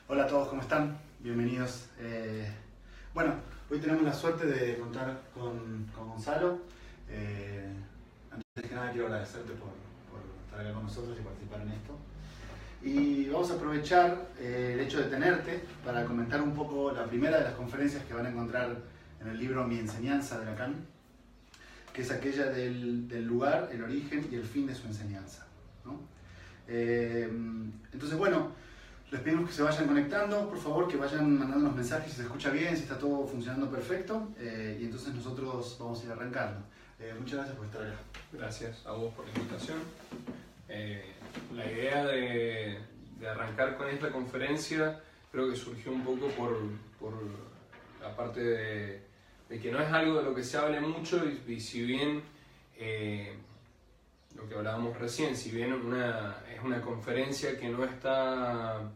Hola a todos, ¿cómo están? Bienvenidos. Bueno, hoy tenemos la suerte de contar con Gonzalo. Antes que nada quiero agradecerte por estar acá con nosotros y participar en esto. Y vamos a aprovechar el hecho de tenerte para comentar un poco la primera de las conferencias que van a encontrar en el libro Mi enseñanza de Lacan, que es aquella del lugar, el origen y el fin de su enseñanza, ¿no? Entonces, bueno, les pedimos que se vayan conectando, por favor, que vayan mandando los mensajes si se escucha bien, si está todo funcionando perfecto, y entonces nosotros vamos a ir arrancando. Muchas gracias por estar acá. Gracias a vos por la invitación. La idea de arrancar con esta conferencia creo que surgió un poco por la parte de que no es algo de lo que se hable mucho y si bien lo que hablábamos recién, si bien es una conferencia que no está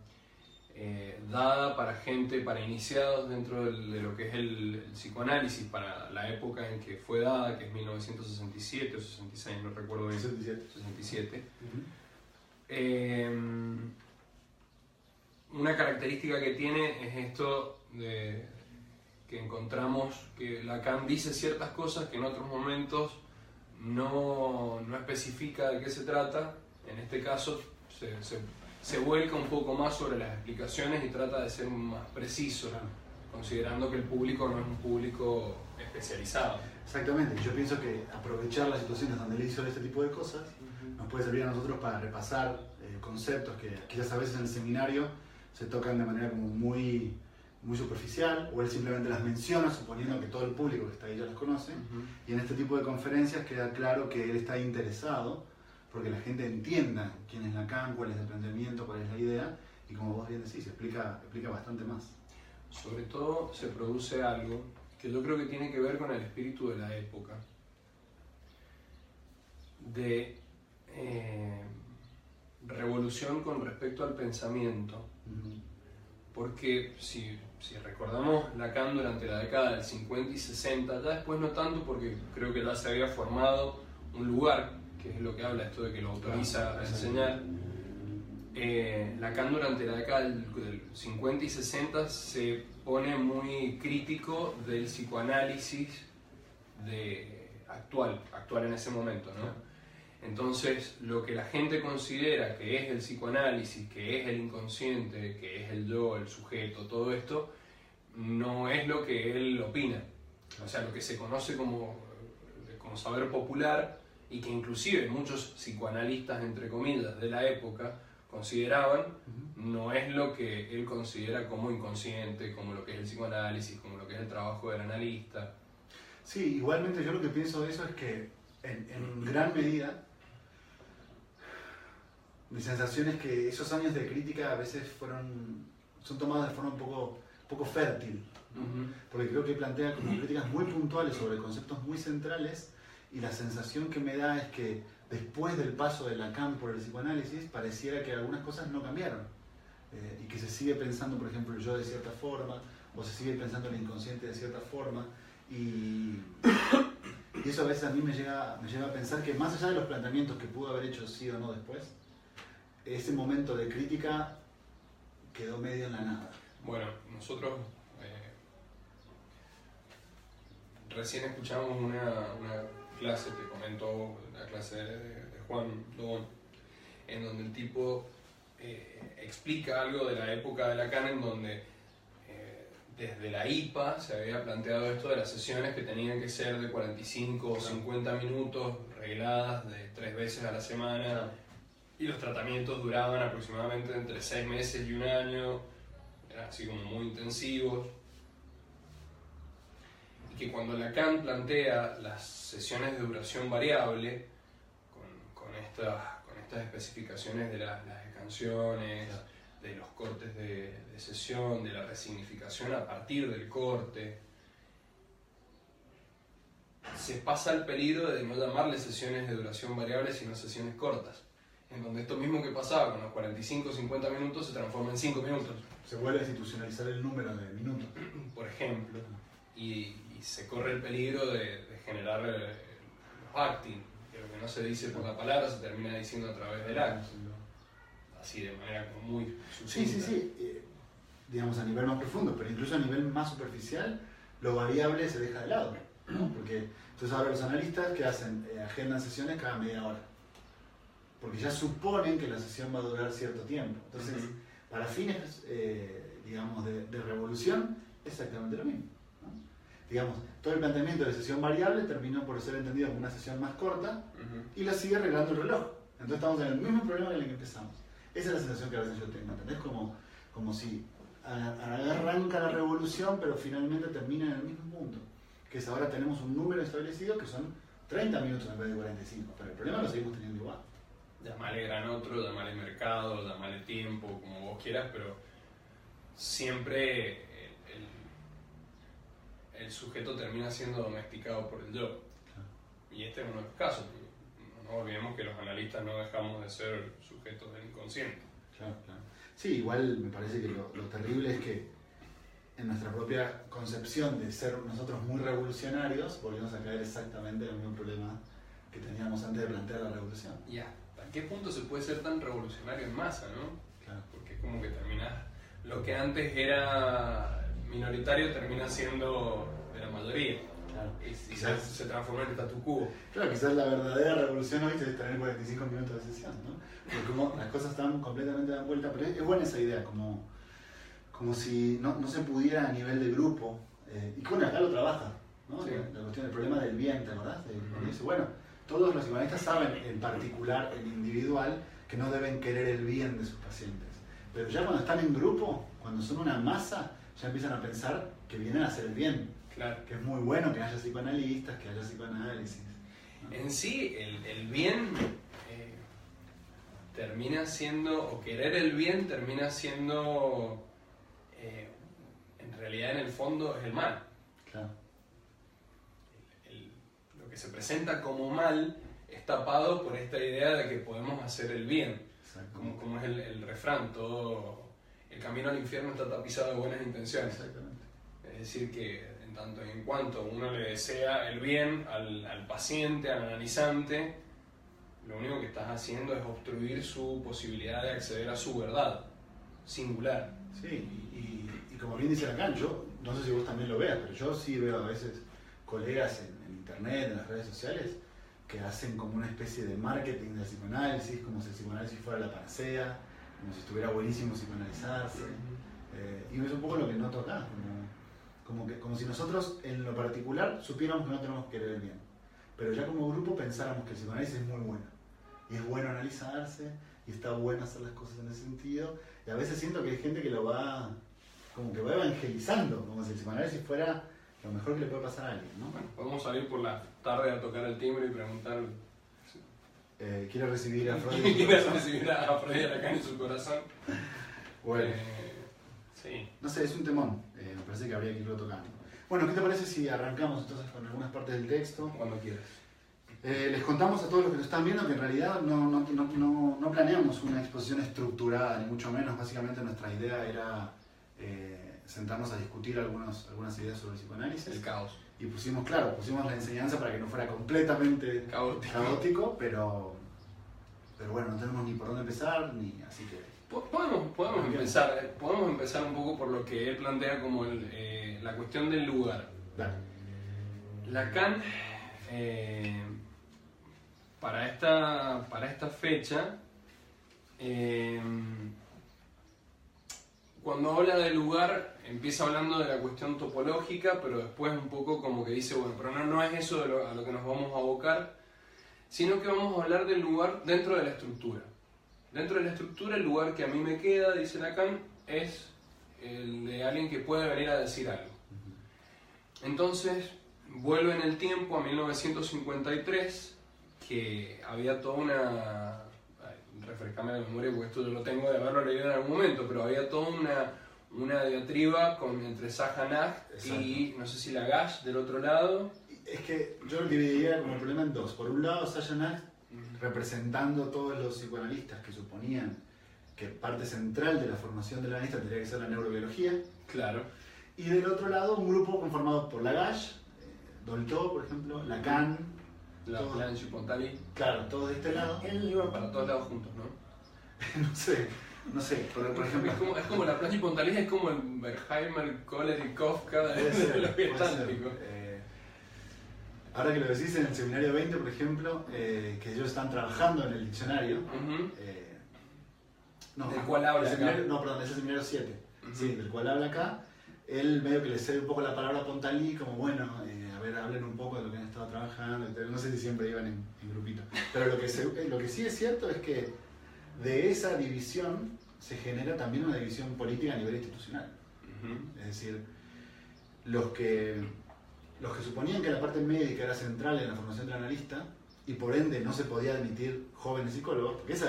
dada para gente, para iniciados dentro de lo que es el psicoanálisis, para la época en que fue dada, que es 1967 o 66, no recuerdo bien. 67. Una característica que tiene es esto de que encontramos que Lacan dice ciertas cosas que en otros momentos no especifica de qué se trata. En este caso se vuelca un poco más sobre las explicaciones y trata de ser más preciso, considerando que el público no es un público especializado. Exactamente, yo pienso que aprovechar las situaciones donde él hizo este tipo de cosas nos puede servir a nosotros para repasar conceptos que quizás a veces en el seminario se tocan de manera como muy superficial, o él simplemente las menciona suponiendo que todo el público que está ahí ya las conoce. Y en este tipo de conferencias queda claro que él está interesado porque la gente entienda quién es Lacan, cuál es el planteamiento, cuál es la idea, y como vos bien decís, explica bastante más. Sobre todo se produce algo que yo creo que tiene que ver con el espíritu de la época, de revolución con respecto al pensamiento. Porque si recordamos Lacan durante la década del 50 y 60, ya después no tanto porque creo que ya se había formado un lugar, que es lo que habla esto de que lo autoriza a enseñar. Lacan durante la década del 50 y 60 se pone muy crítico del psicoanálisis actual en ese momento, ¿no? Entonces, lo que la gente considera que es el psicoanálisis, que es el inconsciente, que es el yo, el sujeto, todo esto, no es lo que él opina. O sea, lo que se conoce como saber popular, y que inclusive muchos psicoanalistas, entre comillas, de la época consideraban, no es lo que él considera como inconsciente, como lo que es el psicoanálisis, como lo que es el trabajo del analista. Sí, igualmente yo lo que pienso de eso es que en gran medida mi sensación es que esos años de crítica a veces son tomados de forma un poco fértil, ¿no? Porque creo que plantea como críticas muy puntuales sobre conceptos muy centrales, y la sensación que me da es que después del paso de Lacan por el psicoanálisis pareciera que algunas cosas no cambiaron, y que se sigue pensando, por ejemplo, el yo de cierta forma, o se sigue pensando el inconsciente de cierta forma, y eso a veces a mí me llega a pensar que más allá de los planteamientos que pudo haber hecho sí o no después, ese momento de crítica quedó medio en la nada. Bueno, nosotros recién escuchamos una clase, te comento, la clase de Juan Dobón, en donde el tipo explica algo de la época de Lacan, en donde desde la IPA se había planteado esto de las sesiones que tenían que ser de 45 o 50 minutos, regladas de 3 veces a la semana, y los tratamientos duraban aproximadamente entre 6 meses y un año, eran así como muy intensivos. Y que cuando Lacan plantea las sesiones de duración variable, con estas especificaciones de las canciones, de los cortes de sesión, de la resignificación a partir del corte, se pasa el peligro de no llamarle sesiones de duración variable, sino sesiones cortas, en donde esto mismo que pasaba con los 45 o 50 minutos se transforma en 5 minutos. Se vuelve a institucionalizar el número de minutos, por ejemplo, y se corre el peligro de generar los acting, que lo que no se dice por la palabra se termina diciendo a través del acto, así de manera como muy sucinta. Sí. digamos, a nivel más profundo, pero incluso a nivel más superficial, lo variable se deja de lado, ¿no? Porque entonces ahora los analistas que hacen agendan sesiones cada media hora, porque ya suponen que la sesión va a durar cierto tiempo. Entonces, para fines, digamos, de revolución, es exactamente lo mismo, ¿no? Digamos, todo el planteamiento de sesión variable terminó por ser entendido como una sesión más corta y la sigue arreglando el reloj. Entonces estamos en el mismo problema en el que empezamos. Esa es la sensación que a veces yo tengo, ¿entendés? Como si arranca la revolución, pero finalmente termina en el mismo punto. Que es ahora tenemos un número establecido que son 30 minutos en vez de 45, pero el problema lo seguimos teniendo igual. Llamale gran otro, llamale mercado, llamale tiempo, como vos quieras, pero siempre el sujeto termina siendo domesticado por el yo. Claro. Y este es uno de los casos. No olvidemos que los analistas no dejamos de ser sujetos del inconsciente. Claro, claro. Sí, igual me parece que lo terrible es que en nuestra propia concepción de ser nosotros muy revolucionarios, volvemos a caer exactamente en el mismo problema que teníamos antes de plantear la revolución. ¿Y hasta qué punto se puede ser tan revolucionario en masa, no? Claro. Porque es como que terminás, lo que antes era minoritario termina siendo de la mayoría. Claro. Y se transforma en statu quo. Claro, quizás la verdadera revolución hoy es tener 45 minutos de sesión, ¿no? Porque como las cosas están completamente de vuelta, pero es buena esa idea, como si no se pudiera a nivel de grupo, y que bueno, acá lo trabaja, ¿no? Sí. La cuestión del problema del bien, ¿te acordás? Dice, bueno, todos los psicoanalistas saben, en particular el individual, que no deben querer el bien de sus pacientes. Pero ya cuando están en grupo, cuando son una masa, ya empiezan a pensar que vienen a hacer el bien. Claro. Que es muy bueno que haya psicoanalistas, que haya psicoanálisis, ¿no? En sí, el bien termina siendo, o querer el bien termina siendo, en realidad en el fondo es el mal. Claro. Lo que se presenta como mal es tapado por esta idea de que podemos hacer el bien. Como es el refrán, todo el camino al infierno está tapizado de buenas intenciones. Exactamente. Es decir, que en tanto y en cuanto uno le desea el bien al paciente, al analizante, lo único que estás haciendo es obstruir su posibilidad de acceder a su verdad singular. Sí, y como bien dice Lacan, yo no sé si vos también lo veas, pero yo sí veo a veces colegas en internet, en las redes sociales, que hacen como una especie de marketing del psicoanálisis, como si el psicoanálisis fuera la panacea, como si estuviera buenísimo psicoanalizarse. Y es un poco lo que noto acá, como si nosotros en lo particular supiéramos que no tenemos que querer el bien, pero ya como grupo pensáramos que el psicoanálisis es muy bueno, y es bueno analizarse, y está bueno hacer las cosas en ese sentido, y a veces siento que hay gente que lo va, como que va evangelizando, como si el psicoanálisis fuera lo mejor que le puede pasar a alguien, ¿no? Bueno, podemos salir por la tarde a tocar el timbre y preguntar... ¿Quiere recibir a Freud? ¿Quiere recibir a Freud Lacan en su corazón? Bueno. Sí. No sé, es un temón, me parece que habría que irlo tocando. Bueno, ¿qué te parece si arrancamos entonces con algunas partes del texto? Cuando quieras. Les contamos a todos los que nos están viendo que en realidad no planeamos una exposición estructurada, ni mucho menos. Básicamente nuestra idea era sentarnos a discutir algunas ideas sobre el psicoanálisis. El caos. Y pusimos la enseñanza para que no fuera completamente caótico, pero bueno, no tenemos ni por dónde empezar, ni así que... Podemos empezar un poco por lo que él plantea como la cuestión del lugar. Dale. Lacan, para esta fecha, cuando habla de lugar, empieza hablando de la cuestión topológica, pero después un poco como que dice, bueno, pero no es eso a lo que nos vamos a abocar, sino que vamos a hablar del lugar dentro de la estructura. Dentro de la estructura, el lugar que a mí me queda, dice Lacan, es el de alguien que puede venir a decir algo. Entonces, vuelve en el tiempo a 1953, que había toda una... refrescame la memoria porque esto yo lo tengo de haberlo leído en algún momento, pero había toda una diatriba entre Sajanag y no sé si Lagash del otro lado. Es que yo lo dividiría como el problema en dos. Por un lado, Sajanag representando a todos los psicoanalistas que suponían que parte central de la formación del analista tendría que ser la neurobiología. Claro. Y del otro lado, un grupo conformado por Lagash, Dolto, por ejemplo, Lacan, Planche y Pontali. Claro, todos de este lado. Él iba para todos lados juntos, ¿no? No sé, no sé, por ejemplo... Es como la plancha y Pontalís, es como el Berkheimer, Kohler y Kafka de los Atlánticos. Ahora que lo decís, en el seminario 20, por ejemplo, que ellos están trabajando en el diccionario, del cual habla acá. No, perdón, es el seminario 7, sí, del cual habla acá. Él medio que le cede un poco la palabra a Pontalí, como bueno, a ver, hablen un poco de lo que han estado trabajando, no sé si siempre iban en grupito. Pero lo que sí es cierto es que de esa división se genera también una división política a nivel institucional. Es decir, los que suponían que la parte médica era central en la formación del analista, y por ende no se podía admitir jóvenes psicólogos, porque ese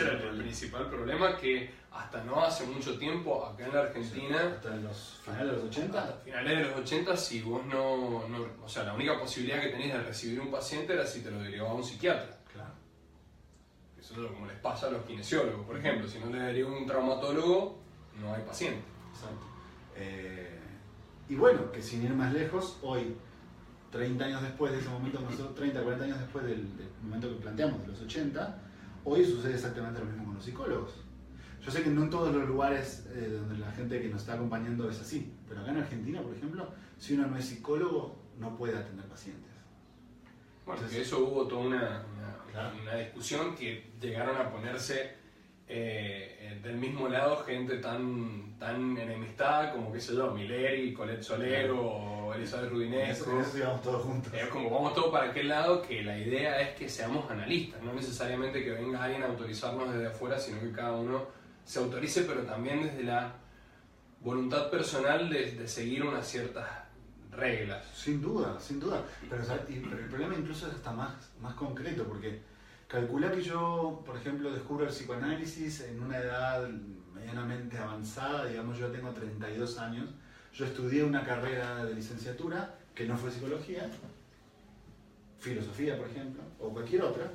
era el principal problema, que hasta no hace mucho tiempo acá en la Argentina, hasta en los finales de los 80, hasta finales de los 80, si vos no, o sea, la única posibilidad que tenés de recibir un paciente era si te lo derivaba a un psiquiatra. Claro. Eso es como les pasa a los kinesiólogos, por ejemplo. Si no les deriva un traumatólogo, no hay paciente. Exacto. Y bueno, que sin ir más lejos, hoy, 30 años después de ese momento, 30, 40 años después del momento que planteamos, de los 80, hoy sucede exactamente lo mismo con los psicólogos. Yo sé que no en todos los lugares donde la gente que nos está acompañando es así, pero acá en Argentina, por ejemplo, si uno no es psicólogo, no puede atender pacientes. Bueno, entonces, que eso hubo toda una discusión que llegaron a ponerse del mismo lado gente tan enemistada como, qué sé yo, Mileri, Colette Soler o Elizabeth Rudinesco. Eso íbamos todos juntos. Es como vamos todos para aquel lado, que la idea es que seamos analistas, no necesariamente que venga alguien a autorizarnos desde afuera, sino que cada uno se autorice, pero también desde la voluntad personal de seguir unas ciertas reglas. Sin duda, sin duda. Pero el problema incluso es hasta más concreto, porque calcula que yo, por ejemplo, descubro el psicoanálisis en una edad medianamente avanzada, digamos, yo tengo 32 años, yo estudié una carrera de licenciatura que no fue psicología, filosofía, por ejemplo, o cualquier otra,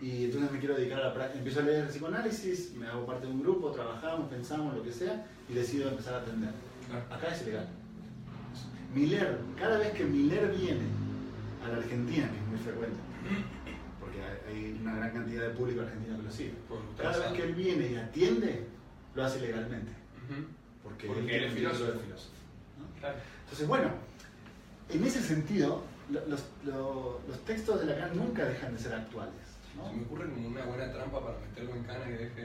y entonces me quiero dedicar a la práctica. Empiezo a leer psicoanálisis, me hago parte de un grupo, trabajamos, pensamos, lo que sea, y decido empezar a atender. Acá es ilegal. Miller, cada vez que Miller viene a la Argentina, que es muy frecuente, porque hay una gran cantidad de público argentino que lo sigue, cada vez que él viene y atiende, lo hace legalmente. Porque él es filósofo. ¿No? Claro. Entonces, bueno, en ese sentido, los textos de Lacan nunca dejan de ser actuales, ¿no? Se me ocurre como una buena trampa para meterlo en cana y que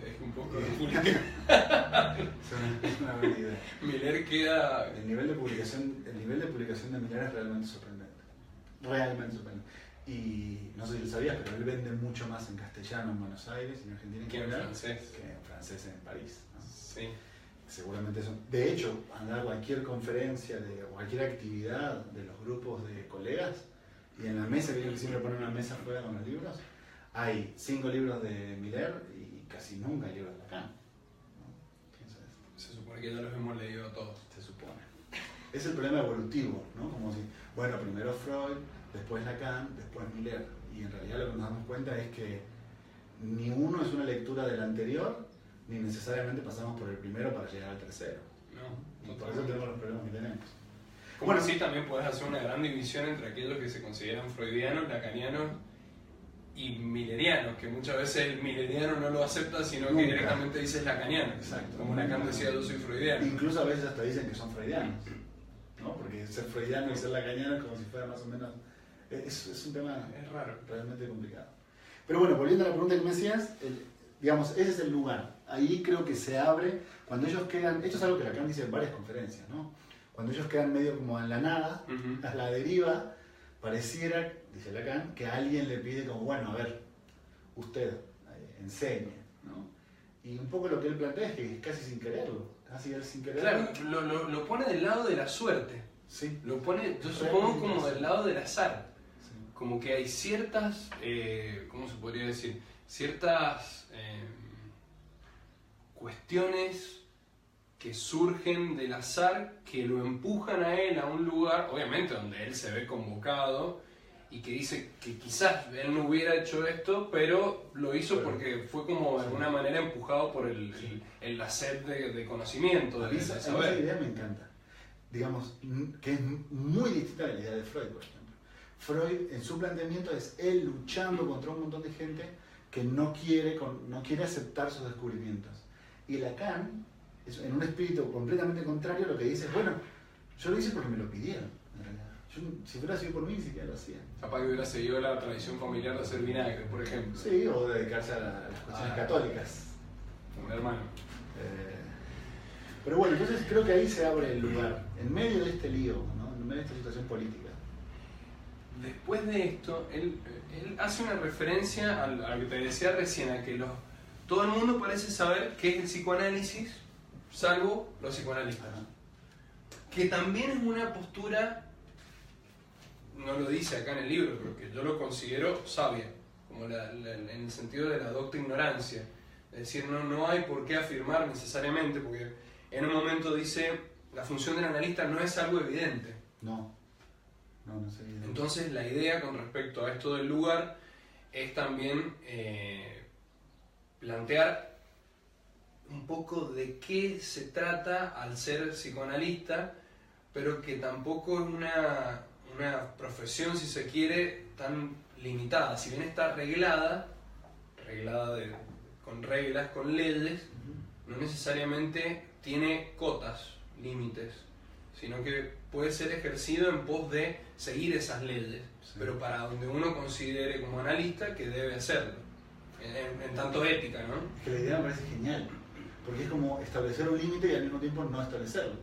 deje un poco de publicar. Es una buena idea. Miller queda... El nivel de publicación de Miller es realmente sorprendente. Realmente sorprendente. Y no sé si lo sabías, pero él vende mucho más en castellano en Buenos Aires y en Argentina que en francés. Que en francés en París, ¿no? Sí. Seguramente eso. De hecho, andar a cualquier conferencia o cualquier actividad de los grupos de colegas, y en la mesa, que siempre ponen una mesa fuera con los libros, hay 5 libros de Miller y casi nunca hay libros de Lacan, ¿no? Se supone que ya los hemos leído todos. Se supone. Es el problema evolutivo, ¿no? Como si, bueno, primero Freud, después Lacan, después Miller. Y en realidad lo que nos damos cuenta es que ni uno es una lectura del anterior, ni necesariamente pasamos por el primero para llegar al tercero. No, y por eso tenemos los problemas que tenemos. Como bueno, sí, también puedes hacer una gran división entre aquellos que se consideran freudianos, lacanianos y millerianos, que muchas veces el milleriano no lo acepta, sino que directamente dices lacaniano. Exacto. Como Lacan decía, yo soy freudiano. Incluso a veces hasta dicen que son freudianos, ¿no? Porque ser freudiano y ser lacaniano es como si fuera más o menos... Es un tema raro, realmente complicado. Pero bueno, volviendo a la pregunta que me hacías, digamos, ese es el lugar. Ahí creo que se abre, cuando ellos quedan, esto es algo que Lacan dice en varias conferencias, ¿no? Cuando ellos quedan medio como en la nada, a la deriva, pareciera, dice Lacan, que alguien le pide como, bueno, a ver, usted enseñe, ¿no? Y un poco lo que él plantea es que casi sin quererlo, casi él sin quererlo. Claro, lo pone del lado de la suerte. Sí. Lo pone, yo supongo, como del lado del azar. Sí. Como que hay ciertas, ¿cómo se podría decir? Ciertas cuestiones que surgen del azar, que lo empujan a él a un lugar, obviamente donde él se ve convocado, y que dice que quizás él no hubiera hecho esto, pero lo hizo porque fue como de alguna manera empujado por la sed de conocimiento, de saber. Esa idea me encanta. Digamos, que es muy distinta a la idea de Freud, por ejemplo. Freud, en su planteamiento, es él luchando contra un montón de gente que no quiere aceptar sus descubrimientos. Y Lacan, en un espíritu completamente contrario, lo que dice es, bueno, yo lo hice porque me lo pidieron, en realidad. Yo, si hubiera sido por mí, ni siquiera lo hacía. Capaz que hubiera seguido la tradición familiar de hacer vinagre, por ejemplo. Sí, o dedicarse a las cuestiones católicas. Un hermano. Pero bueno, entonces creo que ahí se abre el lugar, en medio de este lío, ¿no? En medio de esta situación política. Después de esto, él hace una referencia a lo que te decía recién, a que todo el mundo parece saber qué es el psicoanálisis, salvo los psicoanalistas. Que también es una postura, no lo dice acá en el libro, pero que yo lo considero sabia, como en el sentido de la docta ignorancia. Es decir, no hay por qué afirmar necesariamente, porque en un momento dice, la función del analista no es algo evidente. No es evidente. Entonces la idea con respecto a esto del lugar es también plantear un poco de qué se trata al ser psicoanalista, pero que tampoco es una profesión, si se quiere, tan limitada. Si bien está reglada con reglas, con leyes, no necesariamente tiene cotas, límites, sino que puede ser ejercido en pos de seguir esas leyes, sí, pero para donde uno considere como analista que debe hacerlo, en tanto ética, ¿no? Es que la idea me parece genial, porque es como establecer un límite y al mismo tiempo no establecerlo.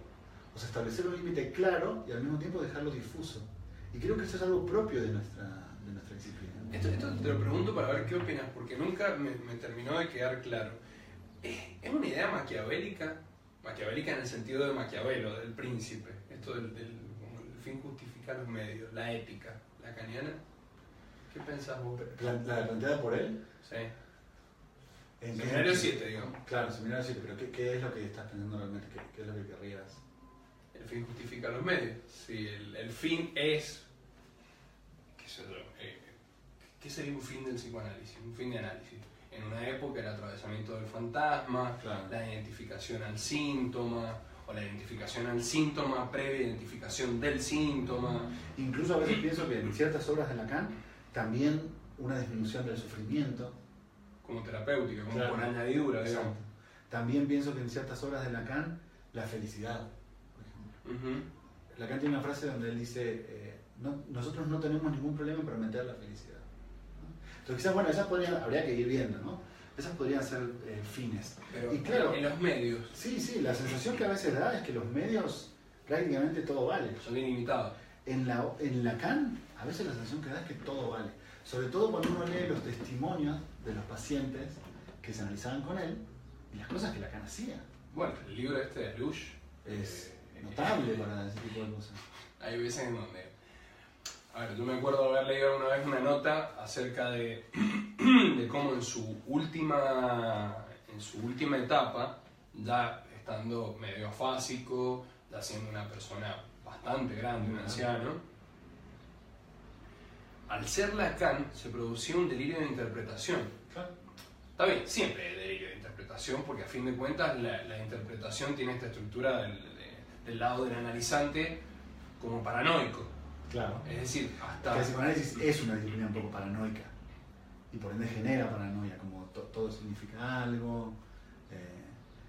O sea, establecer un límite claro y al mismo tiempo dejarlo difuso. Y creo que eso es algo propio de nuestra disciplina. Esto te lo pregunto para ver qué opinas, porque nunca me terminó de quedar claro. ¿Es una idea maquiavélica? Maquiavélica en el sentido de Maquiavelo, del príncipe. Esto del el fin justifica los medios, la ética lacaniana. ¿Qué pensás vos? ¿La planteada por él? Sí. En Seminario 7, digamos. Claro, Seminario 7, pero ¿qué es lo que estás pensando realmente? ¿Qué es lo que querrías? El fin justifica los medios. Si el fin es, qué sé yo, ¿qué sería un fin del psicoanálisis? Un fin de análisis. En una época el atravesamiento del fantasma, claro, la identificación al síntoma, o la identificación al síntoma previa identificación del síntoma. Incluso a veces pienso que en ciertas obras de Lacan también una disminución del sufrimiento. Como terapéutica, como claro, por añadidura, digamos. También pienso que en ciertas obras de Lacan la felicidad. Lacan tiene una frase donde él dice, nosotros no tenemos ningún problema en prometer la felicidad, ¿no? Entonces quizás, bueno, esas habría que ir viendo, ¿no? Esas podrían ser fines. Pero y claro, en los medios. Sí, la sensación que a veces da es que los medios prácticamente todo vale. Son ilimitados. En Lacan, a veces la sensación que da es que todo vale. Sobre todo cuando uno lee los testimonios de los pacientes que se analizaban con él y las cosas que Lacan hacía. Bueno, el libro este de Lush es notable para ese tipo de cosas. Hay veces en donde... A ver, yo me acuerdo de haber leído una vez una nota acerca de cómo en su última etapa, ya estando medio afásico, ya siendo una persona bastante grande, un anciano, al ser Lacan se producía un delirio de interpretación. Está bien, siempre hay delirio de interpretación, porque a fin de cuentas la interpretación tiene esta estructura del lado del analizante como paranoico. Claro. Es decir, hasta... Que el psicoanálisis es una disciplina un poco paranoica y por ende genera paranoia, como todo significa algo.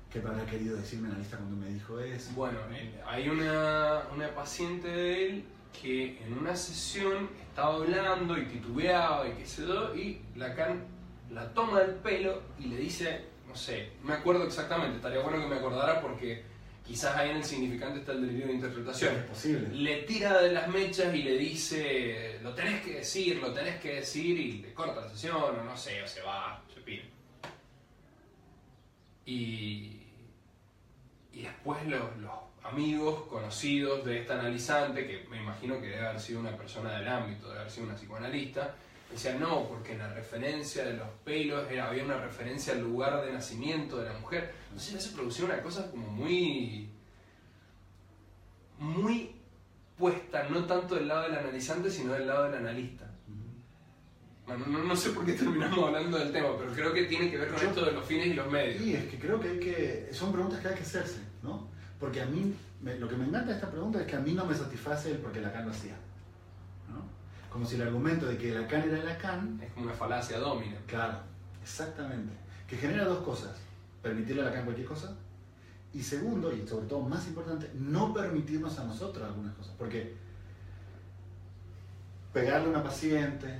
¿Qué habrá querido decirme el analista cuando me dijo eso? Bueno, hay una paciente de él que en una sesión estaba hablando y titubeaba y qué sé yo, y Lacan la toma del pelo y le dice, no sé, no me acuerdo exactamente, estaría bueno que me acordara porque quizás ahí en el significante está el delirio de interpretación. Es posible. Le tira de las mechas y le dice, lo tenés que decir, y le corta la sesión, o no sé, o se va, se pide. Y después los amigos conocidos de esta analizante, que me imagino que debe haber sido una persona del ámbito, debe haber sido una psicoanalista, decían no, porque en la referencia de los pelos había una referencia al lugar de nacimiento de la mujer. Entonces ya se producía una cosa como muy puesta, no tanto del lado del analizante, sino del lado del analista. Bueno, no sé por qué terminamos hablando del tema, pero creo que tiene que ver con esto de los fines y los medios. Sí, es que creo que son preguntas que hay que hacerse, ¿no? Porque a mí, lo que me encanta de esta pregunta es que a mí no me satisface el porque Lacan lo hacía, ¿no? Como si el argumento de que Lacan era Lacan... Es como una falacia domina. Claro, Exactamente. Que genera dos cosas. Permitirle a Lacan cualquier cosa. Y segundo, y sobre todo más importante, no permitirnos a nosotros algunas cosas. Porque pegarle a una paciente,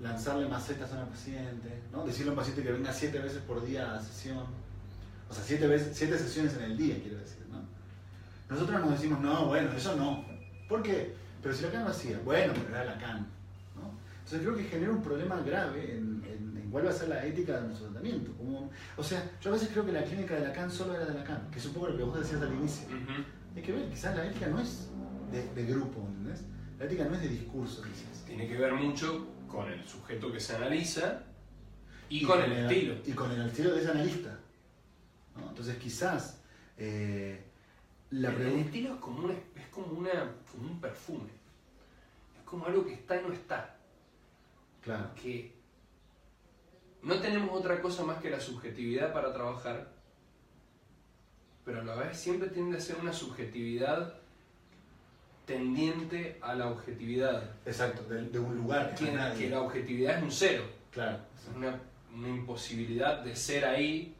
lanzarle macetas a una paciente, ¿no? Decirle a un paciente que venga 7 veces por día a la sesión. O sea, 7 sesiones en el día, quiero decir, ¿no? Nosotros nos decimos, no, bueno, eso no. ¿Por qué? Pero si Lacan lo hacía, bueno, pero era Lacan, ¿no? Entonces creo que genera un problema grave en cuál va a ser la ética de nuestro tratamiento. O sea, yo a veces creo que la clínica de Lacan solo era de Lacan, que es un poco lo que vos decías al inicio. Hay que ver, quizás la ética no es de grupo, ¿entendés? La ética no es de discurso, quizás. Tiene que ver mucho con el sujeto que se analiza y con el estilo. Y con el estilo de ese analista, ¿no? Entonces quizás el estilo es como un perfume. Es como algo que está y no está. Claro. Que no tenemos otra cosa más que la subjetividad para trabajar, pero a la vez siempre tiende a ser una subjetividad tendiente a la objetividad. Exacto, de un lugar que la objetividad es un cero. Claro. Es una imposibilidad de ser ahí.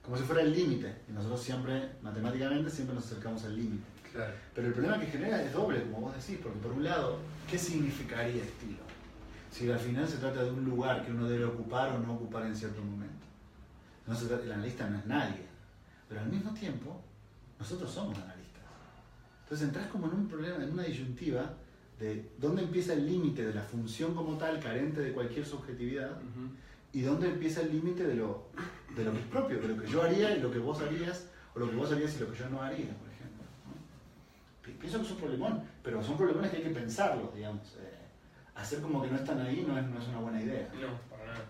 Como si fuera el límite. Y nosotros siempre, matemáticamente, siempre nos acercamos al límite. Claro. Pero el problema que genera es doble, como vos decís, porque por un lado, ¿qué significaría estilo? Si al final se trata de un lugar que uno debe ocupar o no ocupar en cierto momento. No se trata, el analista no es nadie. Pero al mismo tiempo, nosotros somos analistas. Entonces entras como en un problema, en una disyuntiva de dónde empieza el límite de la función como tal, carente de cualquier subjetividad, y dónde empieza el límite de lo que es propio, de lo que yo haría y lo que vos harías, o lo que vos harías y lo que yo no haría, por ejemplo, ¿no? Pienso que es un problemón, pero son problemones que hay que pensarlos, digamos. Hacer como que no están ahí no es una buena idea. No, para nada.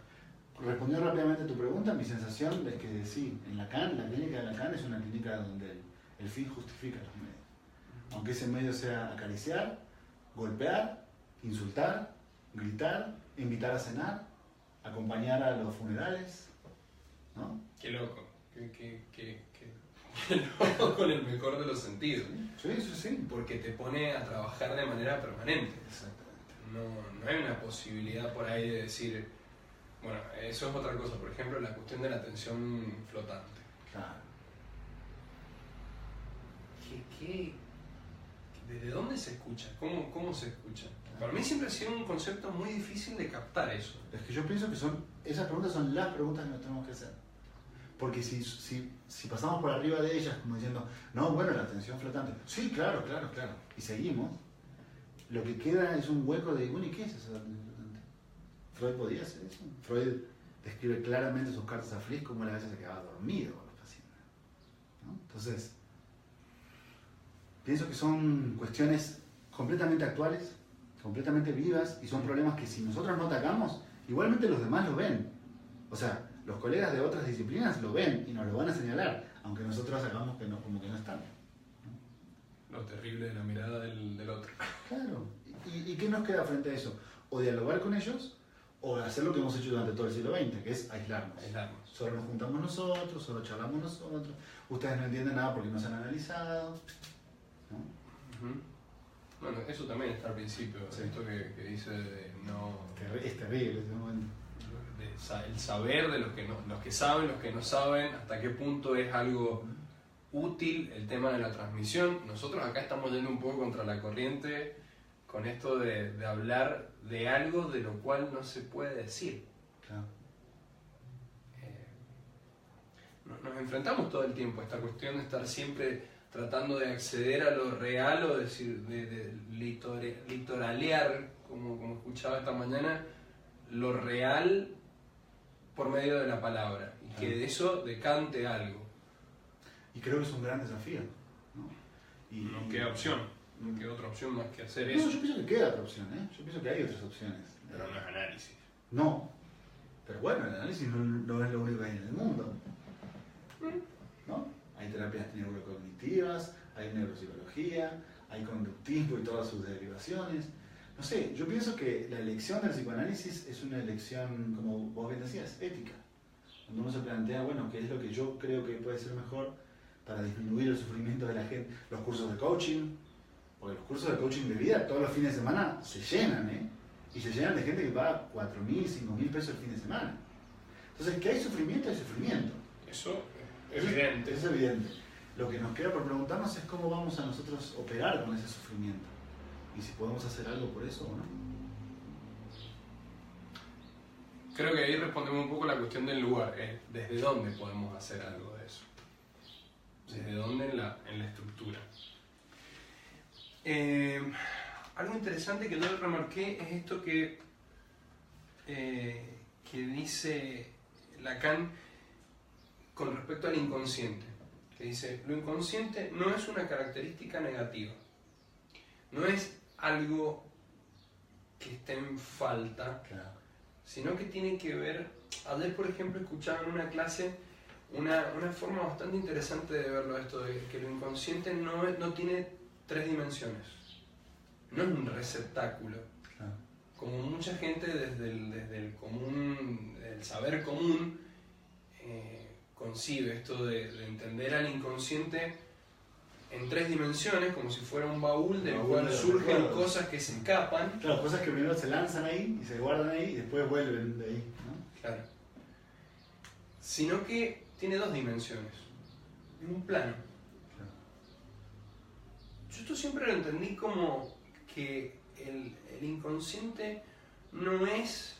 Respondiendo rápidamente a tu pregunta, mi sensación es que sí, en Lacan, la clínica de Lacan es una clínica donde el fin justifica los medios. Aunque ese medio sea acariciar, golpear, insultar, gritar, invitar a cenar, acompañar a los funerales, ¿no? Qué loco, qué loco con el mejor de los sentidos. Sí. Porque te pone a trabajar de manera permanente. Exactamente. No hay una posibilidad por ahí de decir, bueno, eso es otra cosa, por ejemplo, la cuestión de la atención flotante. Claro. ¿Desde dónde se escucha? ¿Cómo se escucha? Para mí siempre ha sido un concepto muy difícil de captar eso. Es que yo pienso que esas preguntas son las preguntas que nos tenemos que hacer. Porque si pasamos por arriba de ellas como diciendo, no, bueno, la atención flotante, sí, claro, y seguimos, lo que queda es un hueco de, bueno, ¿y qué es esa atención flotante? ¿Freud podía hacer eso? Freud describe claramente sus cartas a Fliss como él a veces se quedaba dormido con los pacientes, ¿no? Entonces, pienso que son cuestiones completamente actuales, completamente vivas, y son problemas que si nosotros no atacamos, igualmente los demás lo ven. O sea, los colegas de otras disciplinas lo ven y nos lo van a señalar, aunque nosotros hagamos que no, como que no están, ¿no? Lo terrible de la mirada del otro. Claro. ¿Y qué nos queda frente a eso? O dialogar con ellos, o hacer lo que hemos hecho durante todo el siglo XX, que es aislarnos. Solo nos juntamos nosotros, solo charlamos nosotros, ustedes no entienden nada porque no se han analizado, ¿no? Bueno, eso también está al principio, sí. Esto que dice de no... Es terrible ese momento. El saber de los que saben, los que no saben, hasta qué punto es algo útil el tema de la transmisión. Nosotros acá estamos yendo un poco contra la corriente con esto de hablar de algo de lo cual no se puede decir. Claro. Nos enfrentamos todo el tiempo a esta cuestión de estar siempre tratando de acceder a lo real o de litoralear, como escuchaba esta mañana, lo real por medio de la palabra, y que de eso decante algo. Y creo que es un gran desafío, ¿no? No queda opción, no queda otra opción más que hacer eso. No, yo pienso que queda otra opción, ¿eh? Yo pienso que hay otras opciones. Pero no es análisis. No, pero bueno, el análisis no es lo único que hay en el mundo, ¿no? Hay terapias neurocognitivas, hay neuropsicología, hay conductismo y todas sus derivaciones. No sé, yo pienso que la elección del psicoanálisis es una elección, como vos bien decías, ética. Cuando uno se plantea, bueno, ¿qué es lo que yo creo que puede ser mejor para disminuir el sufrimiento de la gente? Los cursos de coaching, porque los cursos de coaching de vida todos los fines de semana se llenan, ¿eh? Y se llenan de gente que paga 4.000, 5.000 pesos el fin de semana. Entonces, que hay sufrimiento, hay sufrimiento. Eso es evidente. Eso es evidente. Lo que nos queda por preguntarnos es cómo vamos a nosotros operar con ese sufrimiento. Y si podemos hacer algo por eso o no. Creo que ahí respondemos un poco la cuestión del lugar. ¿Desde dónde podemos hacer algo de eso? ¿Desde dónde en la estructura? Algo interesante que yo remarqué es esto que dice Lacan con respecto al inconsciente. Que dice, lo inconsciente no es una característica negativa. No es algo que esté en falta, Claro. sino que tiene que ver... Ayer, por ejemplo, escuchaba en una clase una forma bastante interesante de verlo, esto de que lo inconsciente no tiene 3 dimensiones. No es un receptáculo. Claro. Como mucha gente desde el saber común concibe esto de entender al inconsciente en 3 dimensiones, como si fuera un baúl del cual surgen recuerdos. cosas que se escapan. Claro, cosas que primero se lanzan ahí y se guardan ahí y después vuelven de ahí, ¿no? Claro. Sino que tiene 2 dimensiones, en un plano. Claro. Yo esto siempre lo entendí como que el inconsciente no es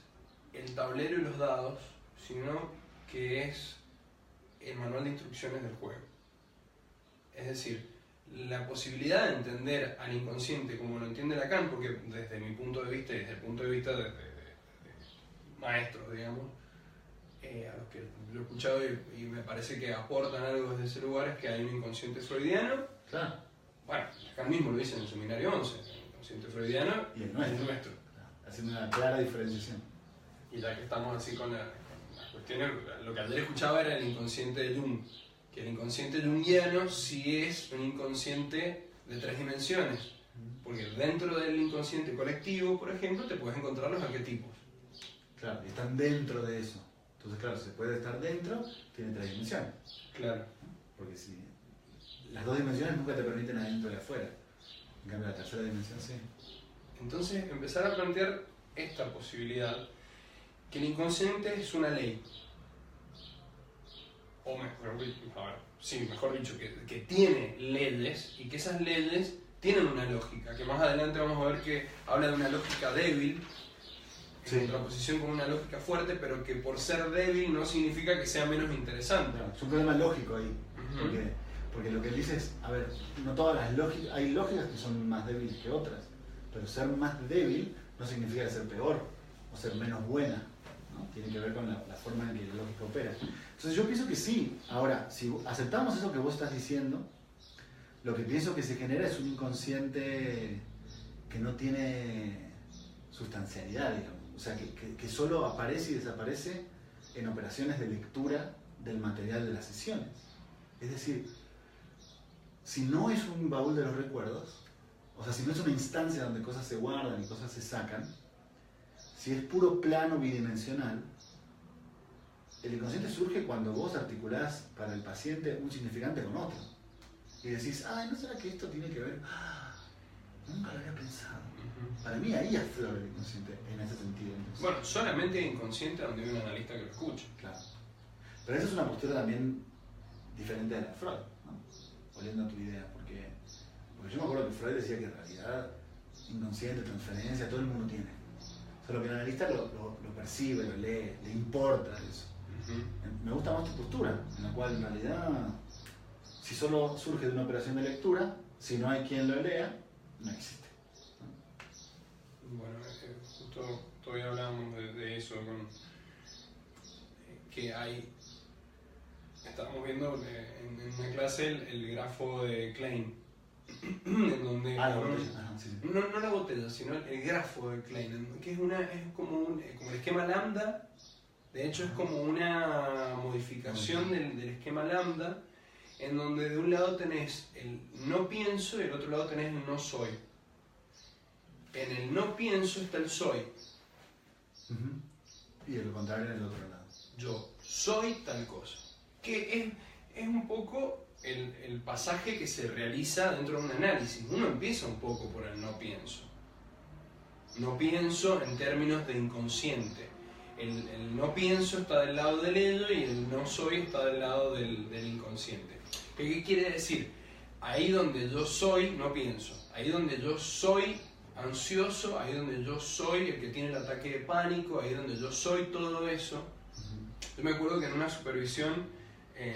el tablero y los dados, sino que es el manual de instrucciones del juego. Es decir, la posibilidad de entender al inconsciente como lo entiende Lacan, porque desde mi punto de vista y desde el punto de vista de maestros, digamos, a los que lo he escuchado y me parece que aportan algo desde ese lugar, es que hay un inconsciente freudiano. Claro. Bueno, Lacan mismo lo dice en el seminario 11, el inconsciente freudiano Y el nuestro. Claro. Haciendo una clara diferenciación. Y ya que estamos así con las cuestiones, lo que ayer escuchaba era el inconsciente de Jung, que el inconsciente junguiano sí es un inconsciente de 3 dimensiones, porque dentro del inconsciente colectivo, por ejemplo, te puedes encontrar los arquetipos. Claro, y están dentro de eso. Entonces, claro, se puede estar dentro, tiene 3 dimensiones. Claro. Porque si las 2 dimensiones nunca te permiten adentro y afuera. En cambio, la tercera dimensión sí. Entonces, empezar a plantear esta posibilidad, que el inconsciente es una ley. O mejor dicho, que tiene leyes y que esas leyes tienen una lógica, que más adelante vamos a ver que habla de una lógica débil, Sí. en contraposición con una lógica fuerte, pero que por ser débil no significa que sea menos interesante. Claro, es un problema lógico ahí. Ujú. Porque lo que él dice es, a ver, no todas las lógicas, hay lógicas que son más débiles que otras, pero ser más débil no significa ser peor o ser menos buena, ¿no? Tiene que ver con la forma en que la lógica opera. Entonces yo pienso que sí. Ahora, si aceptamos eso que vos estás diciendo, lo que pienso que se genera es un inconsciente que no tiene sustancialidad, digamos. O sea, que solo aparece y desaparece en operaciones de lectura del material de las sesiones. Es decir, si no es un baúl de los recuerdos, o sea, si no es una instancia donde cosas se guardan y cosas se sacan, si es puro plano bidimensional, el inconsciente surge cuando vos articulás para el paciente un significante con otro. Y decís, ay, ¿no será que esto tiene que ver? Ah, nunca lo había pensado. Para mí ahí aflora el inconsciente en ese sentido. Entonces. Bueno, solamente inconsciente donde hay un analista que lo escuche. Claro. Pero esa es una postura también diferente de la de Freud, ¿no? Volviendo a tu idea, porque yo me acuerdo que Freud decía que en realidad inconsciente, transferencia, todo el mundo tiene. Solo que el analista lo percibe, lo lee, le importa eso. Me gusta más tu postura, en la cual en realidad, si solo surge de una operación de lectura, si no hay quien lo lea, no existe. Bueno, justo todavía hablamos de eso, que hay, estábamos viendo en una clase el grafo de Klein, en donde... Ah, la botella. Ajá, sí. No la botella, sino el grafo de Klein, que es como el esquema lambda. De hecho es como una modificación del esquema lambda, en donde de un lado tenés el no pienso y del otro lado tenés el no soy. En el no pienso está el soy. Y el contrario en el otro lado. Yo soy tal cosa. Que es un poco el pasaje que se realiza dentro de un análisis. Uno empieza un poco por el no pienso. No pienso en términos de inconsciente. el no pienso está del lado del ello y el no soy está del lado del inconsciente. ¿Qué quiere decir? Ahí donde yo soy, no pienso. Ahí donde yo soy ansioso, ahí donde yo soy el que tiene el ataque de pánico, ahí donde yo soy todo eso. Yo me acuerdo que en una supervisión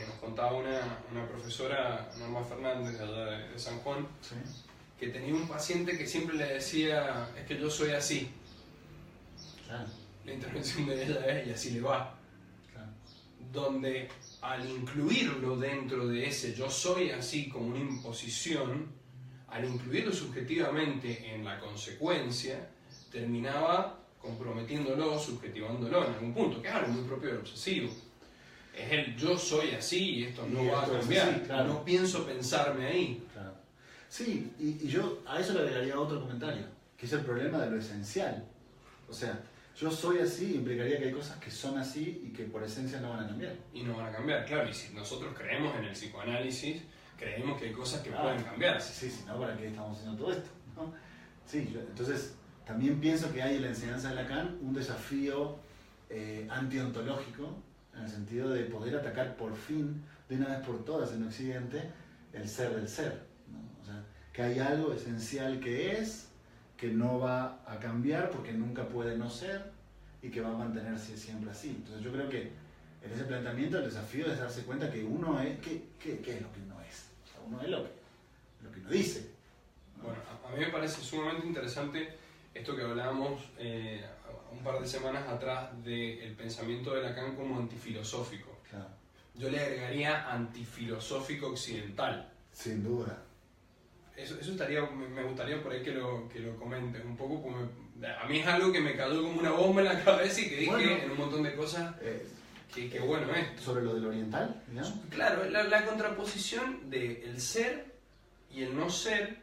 nos contaba una profesora, Norma Fernández, de allá de San Juan, Sí. que tenía un paciente que siempre le decía, es que yo soy así. Claro, La intervención de ella es, y así le va. claro. Donde al incluirlo dentro de ese yo soy así como una imposición, al incluirlo subjetivamente en la consecuencia, terminaba comprometiéndolo, subjetivándolo en algún punto, que es algo muy propio del obsesivo. Es el yo soy así y esto no va a cambiar, así, claro. no pienso pensarme ahí. Claro. Sí, y yo a eso le agregaría otro comentario, que es el problema de lo esencial. O sea, yo soy así implicaría que hay cosas que son así y que por esencia no van a cambiar. Y no van a cambiar, claro, y si nosotros creemos en el psicoanálisis, creemos que hay cosas que pueden cambiar. Sí, sí, ¿no? ¿Para qué estamos haciendo todo esto? ¿No? Sí, entonces también pienso que hay en la enseñanza de Lacan un desafío antiontológico, en el sentido de poder atacar por fin, de una vez por todas en Occidente, el ser del ser, ¿no? O sea, que hay algo esencial que no va a cambiar porque nunca puede no ser y que va a mantenerse siempre así. Entonces yo creo que en ese planteamiento el desafío es darse cuenta que uno es, ¿qué es lo que uno es? O sea, uno es lo que uno dice, ¿no? Bueno, a mí me parece sumamente interesante esto que hablábamos un par de semanas atrás del pensamiento de Lacan como antifilosófico. Claro. Yo le agregaría antifilosófico occidental. Sin duda. Eso estaría, me gustaría por ahí que lo comentes un poco, porque a mí es algo que me cayó como una bomba en la cabeza y que dije Bueno, en un montón de cosas que bueno esto. Sobre lo del oriental, digamos. Claro, la contraposición del ser y el no ser,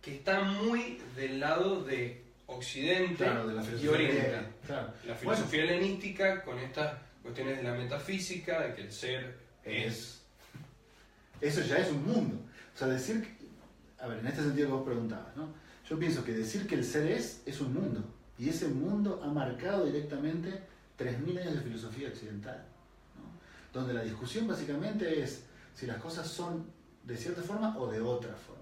que está muy del lado de Occidente, Claro, de la y filosofía Oriente. griega, claro. La filosofía helenística con estas cuestiones de la metafísica, de que el ser es... Eso ya es un mundo. O sea, decir que, a ver, en este sentido que vos preguntabas, ¿no? Yo pienso que decir que el ser es un mundo. Y ese mundo ha marcado directamente 3000 años de filosofía occidental, ¿no? Donde la discusión básicamente es si las cosas son de cierta forma o de otra forma.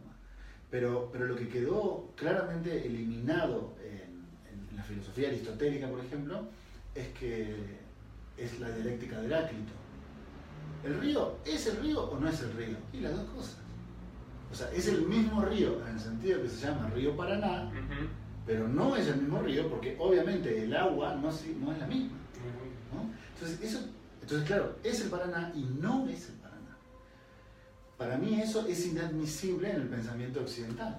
Pero lo que quedó claramente eliminado en la filosofía aristotélica, por ejemplo, es que es la dialéctica de Heráclito. ¿El río es el río o no es el río? Y las dos cosas. O sea, es el mismo río en el sentido que se llama río Paraná, pero no es el mismo río porque obviamente el agua no es la misma, ¿no? Entonces, claro, es el Paraná y no es el Paraná. Para mí eso es inadmisible en el pensamiento occidental,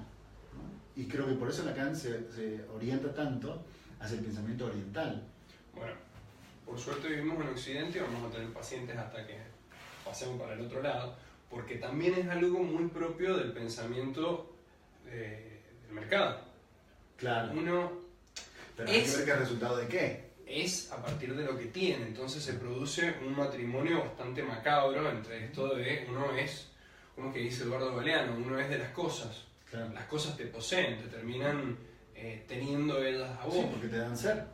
¿no? Y creo que por eso Lacan se orienta tanto hacia el pensamiento oriental. Bueno, por suerte vivimos en Occidente y vamos a tener pacientes hasta que pasemos para el otro lado, porque también es algo muy propio del pensamiento del mercado. Claro. Uno pero hay que ver qué resultado de qué. Es a partir de lo que tiene, entonces se produce un matrimonio bastante macabro entre esto de uno es, como que dice Eduardo Galeano, uno es de las cosas. Claro. Las cosas te poseen, te terminan teniendo ellas a vos. Sí, porque te dan ser.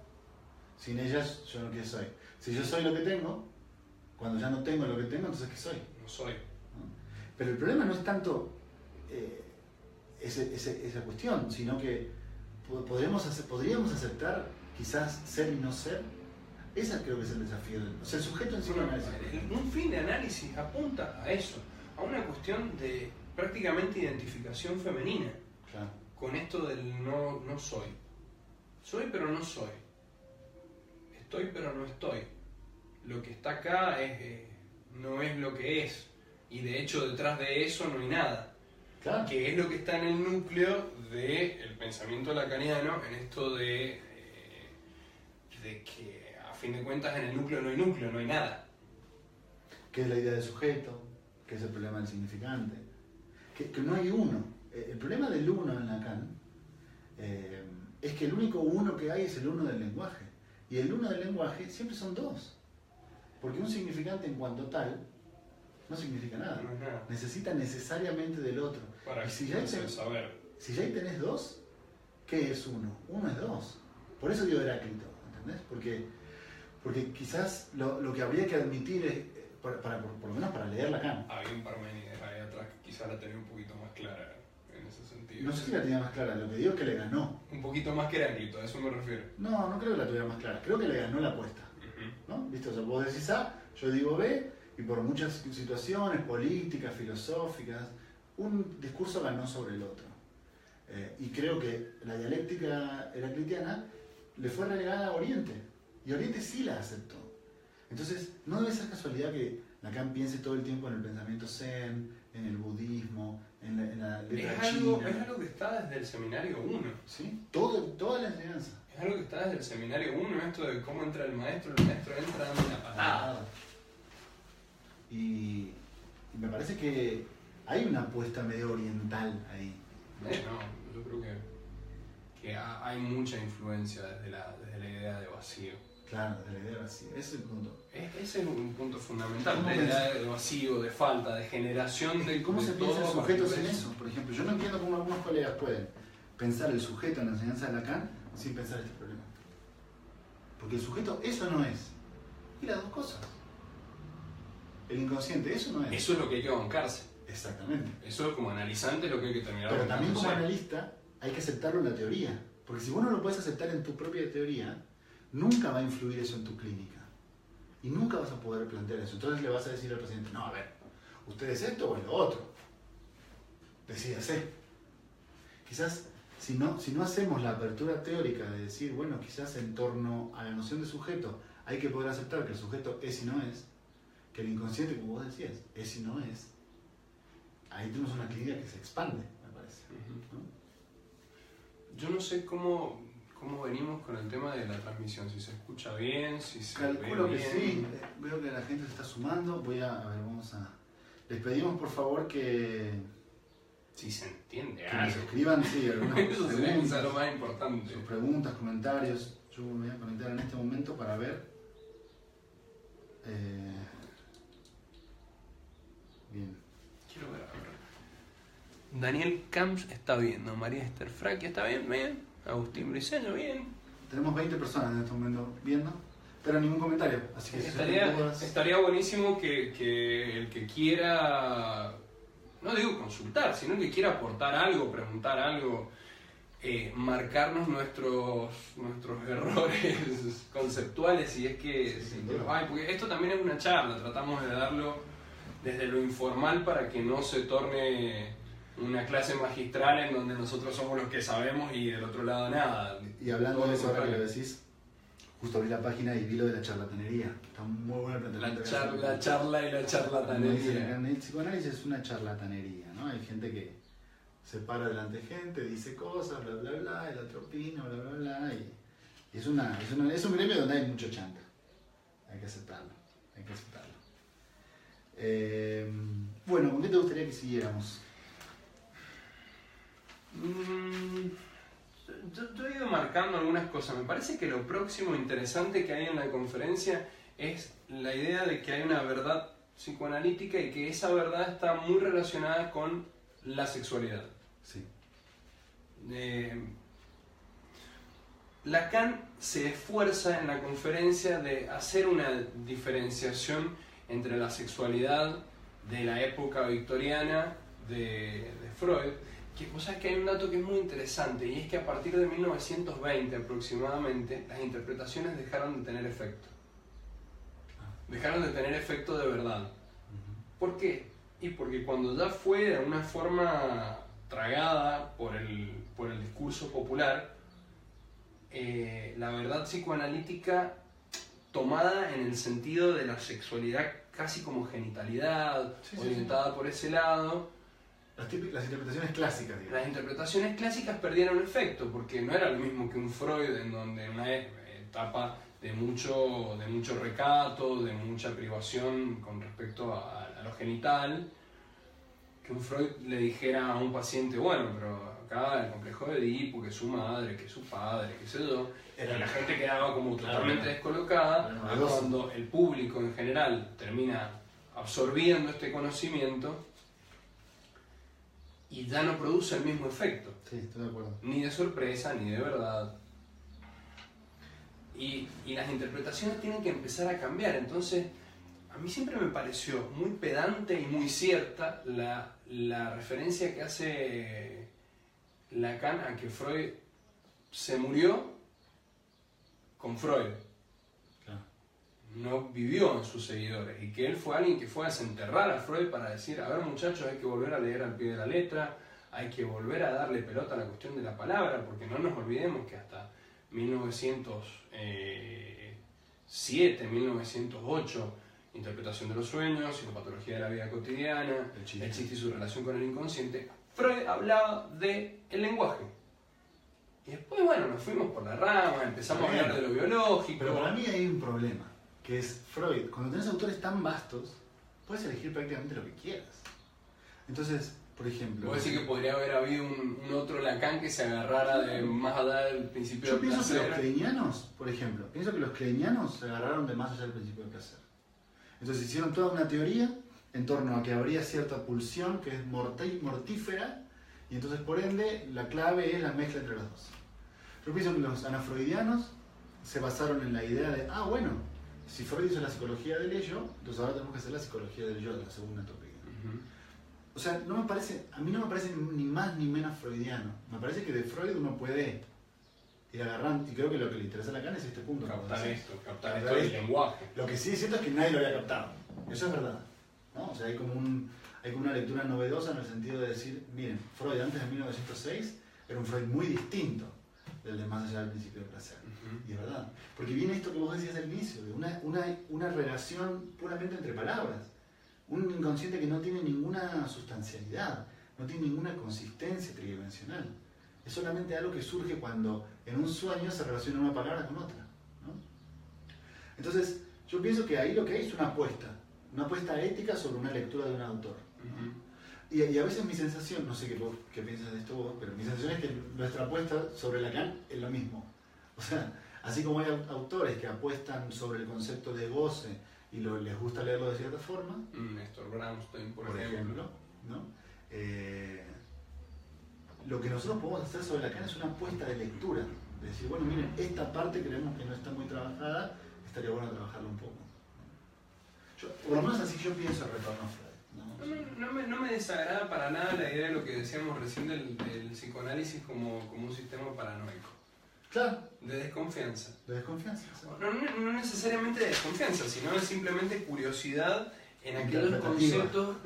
Sin ellas, yo no qué soy. Si yo soy lo que tengo, cuando ya no tengo lo que tengo, entonces ¿qué soy? No soy. ¿No? Pero el problema no es tanto esa cuestión, sino que podríamos aceptar quizás ser y no ser. Ese creo que es el desafío. O sea, el sujeto en sí Bueno, no un fin de análisis apunta a eso, a una cuestión de prácticamente identificación femenina. Claro. Con esto del no soy. Soy pero no soy. Estoy pero no estoy. Lo que está acá no es lo que es. Y de hecho detrás de eso no hay nada. Claro. Que es lo que está en el núcleo del pensamiento lacaniano, en esto de que a fin de cuentas en el núcleo, no hay nada. ¿Qué es la idea de sujeto? ¿Qué es el problema del significante? Que no hay uno. El problema del uno en Lacan es que el único uno que hay es el uno del lenguaje. Y el uno del lenguaje siempre son dos. Porque un significante en cuanto tal no significa nada. No es nada. Necesita necesariamente del otro. Para y si ya saber. Si ya tenés dos, ¿qué es uno? Uno es dos. Por eso digo Heráclito, ¿entendés? Porque Porque quizás lo que habría que admitir es, por lo menos para leer Lacan. Había un Parménides ahí atrás que quizás la tenía un poquito más clara en ese sentido. No sé si la tenía más clara, lo que digo es que le ganó. Un poquito más que Heráclito, a eso me refiero. No, no creo que la tuviera más clara, creo que le ganó la apuesta. ¿No? ¿Viste? O sea, vos decís A, yo digo B, y por muchas situaciones políticas, filosóficas, un discurso ganó sobre el otro. Y creo que la dialéctica heraclitiana le fue relegada a Oriente, y Oriente sí la aceptó. Entonces, no debe ser casualidad que Lacan piense todo el tiempo en el pensamiento zen, en el budismo, en la letra china. Es algo que está desde el seminario 1. ¿Sí? Toda la enseñanza. Es algo que está desde el seminario 1, esto de cómo entra el maestro entra dando una patada. Y me parece que hay una apuesta medio oriental ahí. No, yo creo que hay mucha influencia desde la idea de vacío. Claro, desde la idea de vacío. Ese es el punto. Ese es un punto fundamental, la idea de vacío, de falta, de generación de ¿Cómo se piensa el todo sujeto sin eso? Por ejemplo, yo no entiendo cómo algunos colegas pueden pensar el sujeto en la enseñanza de Lacan sin pensar este problema. Porque el sujeto eso no es. Y las dos cosas. El inconsciente eso no es. Eso es lo que hay que bancarse. Exactamente. Eso como analizante es lo que hay que terminar. Pero también como analista hay que aceptarlo en la teoría. Porque si vos no lo puedes aceptar en tu propia teoría, nunca va a influir eso en tu clínica. Y nunca vas a poder plantear eso. Entonces le vas a decir al paciente, no, a ver, ¿usted es esto o es lo otro? Decídase. Quizás si no hacemos la apertura teórica de decir, bueno, quizás en torno a la noción de sujeto hay que poder aceptar que el sujeto es y no es, que el inconsciente, como vos decías, es y no es, ahí tenemos una clínica que se expande, me parece. ¿No? Yo no sé cómo venimos con el tema de la transmisión, si se escucha bien, si se Calculo ve que bien. sí, veo que la gente se está sumando, les pedimos por favor que Si se entiende nos algo. escriban, sí, algunas Eso sería quizá lo preguntas, más importante. sus preguntas, comentarios. Yo me voy a conectar en este momento para ver. Bien. Quiero ver, a ver. Daniel Camps está viendo, María Esther Fracchi está bien, Agustín Briceño bien. Tenemos 20 personas en este momento viendo, pero ningún comentario, así que si tienen dudas- Estaría buenísimo que el que quiera, no digo consultar, sino el que quiera aportar algo, preguntar algo, marcarnos nuestros errores conceptuales, si es que los hay, porque esto también es una charla, tratamos de darlo desde lo informal para que no se torne una clase magistral en donde nosotros somos los que sabemos y del otro lado nada. Y hablando Todo de eso, lo ahora que lo contrario. decís, justo abrí la página y vi lo de la charlatanería. Está muy buena el planteamiento. La charla y la Como dicen acá, charlatanería. en el psicoanálisis es una charlatanería, ¿no? Hay gente que se para delante de gente, dice cosas, bla, bla, bla, el otro opina, bla, bla, bla, y es un gremio donde hay mucho chanta. Hay que aceptarlo, hay que aceptarlo. Bueno, ¿con qué te gustaría que siguiéramos? Yo he ido marcando algunas cosas. Me parece que lo próximo interesante que hay en la conferencia es la idea de que hay una verdad psicoanalítica y que esa verdad está muy relacionada con la sexualidad. Sí. Lacan se esfuerza en la conferencia de hacer una diferenciación entre la sexualidad de la época victoriana de Freud. Que vos sabés que hay un dato que es muy interesante y es que a partir de 1920 aproximadamente las interpretaciones dejaron de tener efecto. Dejaron de tener efecto de verdad. ¿Por qué? Y porque cuando ya fue de alguna forma tragada por el discurso popular, la verdad psicoanalítica tomada en el sentido de la sexualidad casi como genitalidad, orientada por ese lado. Las interpretaciones clásicas, digamos. Las interpretaciones clásicas perdieron efecto porque no era lo mismo que un Freud en donde en una etapa de mucho recato, de mucha privación con respecto a lo genital, que un Freud le dijera a un paciente, bueno, pero acá el complejo de Edipo, que es su madre, que es su padre, qué sé yo, y la gente quedaba como totalmente descolocada, cuando el público en general termina absorbiendo este conocimiento y ya no produce el mismo efecto. Sí, estoy de acuerdo. Ni de sorpresa, ni de verdad. Y las interpretaciones tienen que empezar a cambiar. Entonces, a mí siempre me pareció muy pedante y muy cierta la referencia que hace Lacan a que Freud se murió con Freud. Claro. No vivió en sus seguidores. Y que él fue alguien que fue a desenterrar a Freud para decir, a ver muchachos, hay que volver a leer al pie de la letra, hay que volver a darle pelota a la cuestión de la palabra, porque no nos olvidemos que hasta 1907, 1908, interpretación de los sueños, psicopatología de la vida cotidiana, el chiste y su relación con el inconsciente, Freud hablaba del lenguaje. Y después, bueno, nos fuimos por la rama, empezamos a hablar de lo biológico. Pero para mí hay un problema, que es Freud. Cuando tenés autores tan vastos, puedes elegir prácticamente lo que quieras. Entonces, por ejemplo... ¿Vos decís que podría haber habido un otro Lacan que se agarrara de más allá del principio del placer? Yo pienso que los kleinianos, por ejemplo, pienso que los kleinianos se agarraron de más allá del principio del placer. Entonces hicieron toda una teoría en torno a que habría cierta pulsión que es mortífera, y entonces por ende la clave es la mezcla entre los dos. Yo pienso que los anafreudianos se basaron en la idea de, bueno, si Freud hizo la psicología del ello, entonces ahora tenemos que hacer la psicología del yo, de la segunda tópica. O sea, a mí no me parece ni más ni menos freudiano. Me parece que de Freud uno puede ir agarrando, y creo que lo que le interesa a Lacan es este punto. Captar esto del lenguaje. Lo que sí es cierto es que nadie lo había captado. Eso es verdad, ¿no? O sea, hay como una lectura novedosa en el sentido de decir, miren, Freud antes de 1906 era un Freud muy distinto del de más allá del principio del placer. Y es verdad. Porque viene esto que vos decías al inicio, de una relación puramente entre palabras. Un inconsciente que no tiene ninguna sustancialidad, no tiene ninguna consistencia tridimensional. Es solamente algo que surge cuando en un sueño se relaciona una palabra con otra, ¿no? Entonces, yo pienso que ahí lo que hay es una apuesta ética sobre una lectura de un autor, ¿no? Y a veces mi sensación, no sé qué piensas de esto vos, pero mi sensación es que nuestra apuesta sobre Lacan es lo mismo. O sea, así como hay autores que apuestan sobre el concepto de goce y les gusta leerlo de cierta forma, Néstor Bramstein, por ejemplo, ¿no? Lo que nosotros podemos hacer sobre Lacan es una apuesta de lectura, de decir, bueno, miren, esta parte creemos que no está muy trabajada, estaría bueno trabajarla un poco. Por lo menos así yo pienso el retorno a Freud. No me desagrada para nada la idea de lo que decíamos recién del psicoanálisis como un sistema paranoico. Claro. De desconfianza. De desconfianza. ¿Sí? No necesariamente de desconfianza, sino de simplemente curiosidad en aquellos conceptos.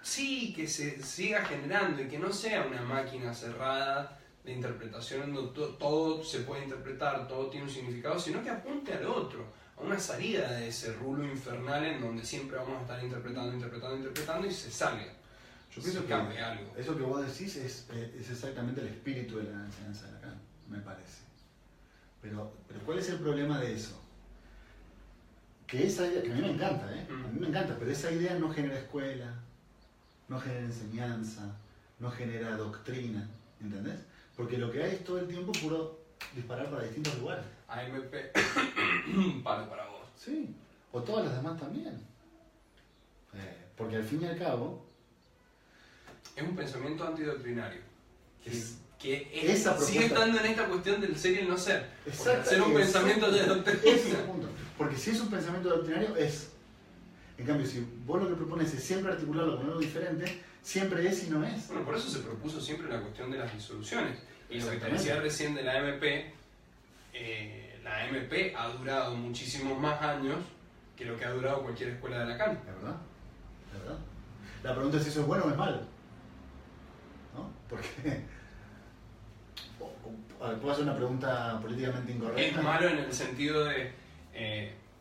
Sí, que se siga generando y que no sea una máquina cerrada de interpretación donde todo se puede interpretar, todo tiene un significado, sino que apunte al otro, a una salida de ese rulo infernal en donde siempre vamos a estar interpretando y se salga. Yo pienso que cambie algo. Eso que vos decís es exactamente el espíritu de la enseñanza de Lacan, me parece. Pero ¿cuál es el problema de eso? Que esa idea, que a mí me encanta, a mí me encanta, pero esa idea no genera escuela, no genera enseñanza, no genera doctrina, ¿entendés? Porque lo que hay es todo el tiempo puro disparar para distintos lugares. AMP, palo para vos. Sí, o todas las demás también. Porque al fin y al cabo... Es un pensamiento antidoctrinario. Que sigue estando en esta cuestión del ser y el no ser. Exacto. Ser un pensamiento de doctrina. Ese es el punto. Porque si es un pensamiento doctrinario, es. En cambio, si vos lo que propones es siempre articularlo con algo diferente, siempre es y no es. Bueno, por eso se propuso siempre la cuestión de las disoluciones. Y lo que te decía recién de la AMP ha durado muchísimos más años que lo que ha durado cualquier escuela de Lacan. ¿Es verdad? ¿Es verdad? La pregunta es si eso es bueno o es malo. ¿No? Porque... ¿Puedo hacer una pregunta políticamente incorrecta? Es malo en el sentido de...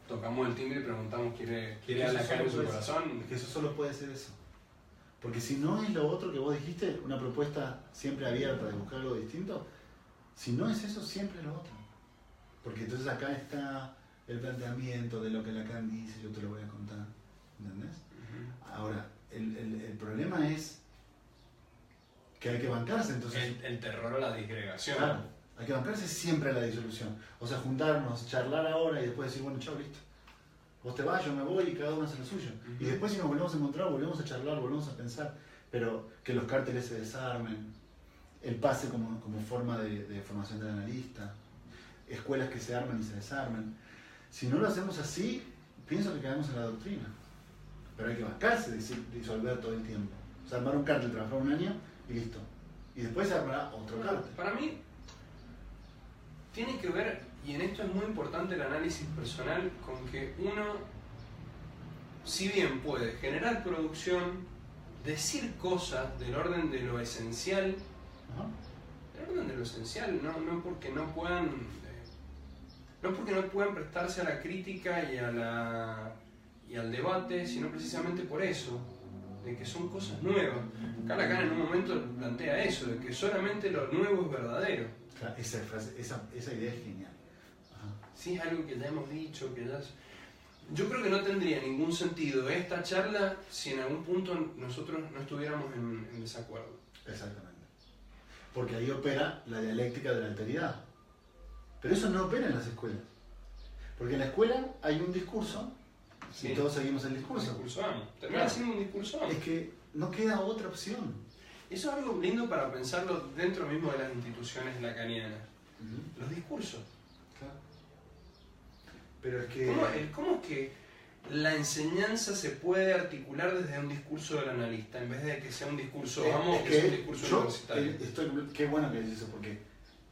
tocamos el timbre y preguntamos ¿quiere a Lacan en su corazón? Es que eso solo puede ser eso. Porque si no es lo otro que vos dijiste, una propuesta siempre abierta de buscar algo distinto, si no es eso, siempre es lo otro. Porque entonces acá está el planteamiento de lo que Lacan dice, yo te lo voy a contar. ¿Entendés? Ahora, el problema es que hay que bancarse, entonces... El terror a la disgregación. Claro, hay que bancarse siempre a la disolución. O sea, juntarnos, charlar ahora y después decir, bueno, chao, listo. Vos te vas, yo me voy y cada uno hace lo suyo. Y después si nos volvemos a encontrar, volvemos a charlar, volvemos a pensar. Pero que los cárteles se desarmen, el pase como forma de formación del analista. escuelas que se arman y se desarman. Si no lo hacemos así, pienso que caemos en la doctrina. Pero hay que bancarse de disolver todo el tiempo. O sea, armar un cártel, trabajar un año y listo. Y después se armará otro cártel. Para mí, tiene que ver, y en esto es muy importante el análisis personal, con que uno, si bien puede generar producción, decir cosas del orden de lo esencial, del orden de lo esencial, no porque no puedan prestarse a la crítica y al debate, sino precisamente por eso, de que son cosas nuevas. Lacan en un momento plantea eso, de que solamente lo nuevo es verdadero. Claro, esa idea es genial. Sí, es algo que ya hemos dicho, que ya... Yo creo que no tendría ningún sentido esta charla si en algún punto nosotros no estuviéramos en desacuerdo. Exactamente. Porque ahí opera la dialéctica de la alteridad. Pero eso no opera en las escuelas. Porque en la escuela hay un discurso, sí, y todos seguimos el discurso. Un discurso amo. Termina siendo un discurso amo. Es que no queda otra opción. Eso es algo lindo para pensarlo dentro mismo de las instituciones lacanianas. Los discursos. Claro. Pero es que... ¿Cómo es que la enseñanza se puede articular desde un discurso del analista en vez de que sea un discurso amo o que sea un discurso universitario? Qué bueno que dices eso, porque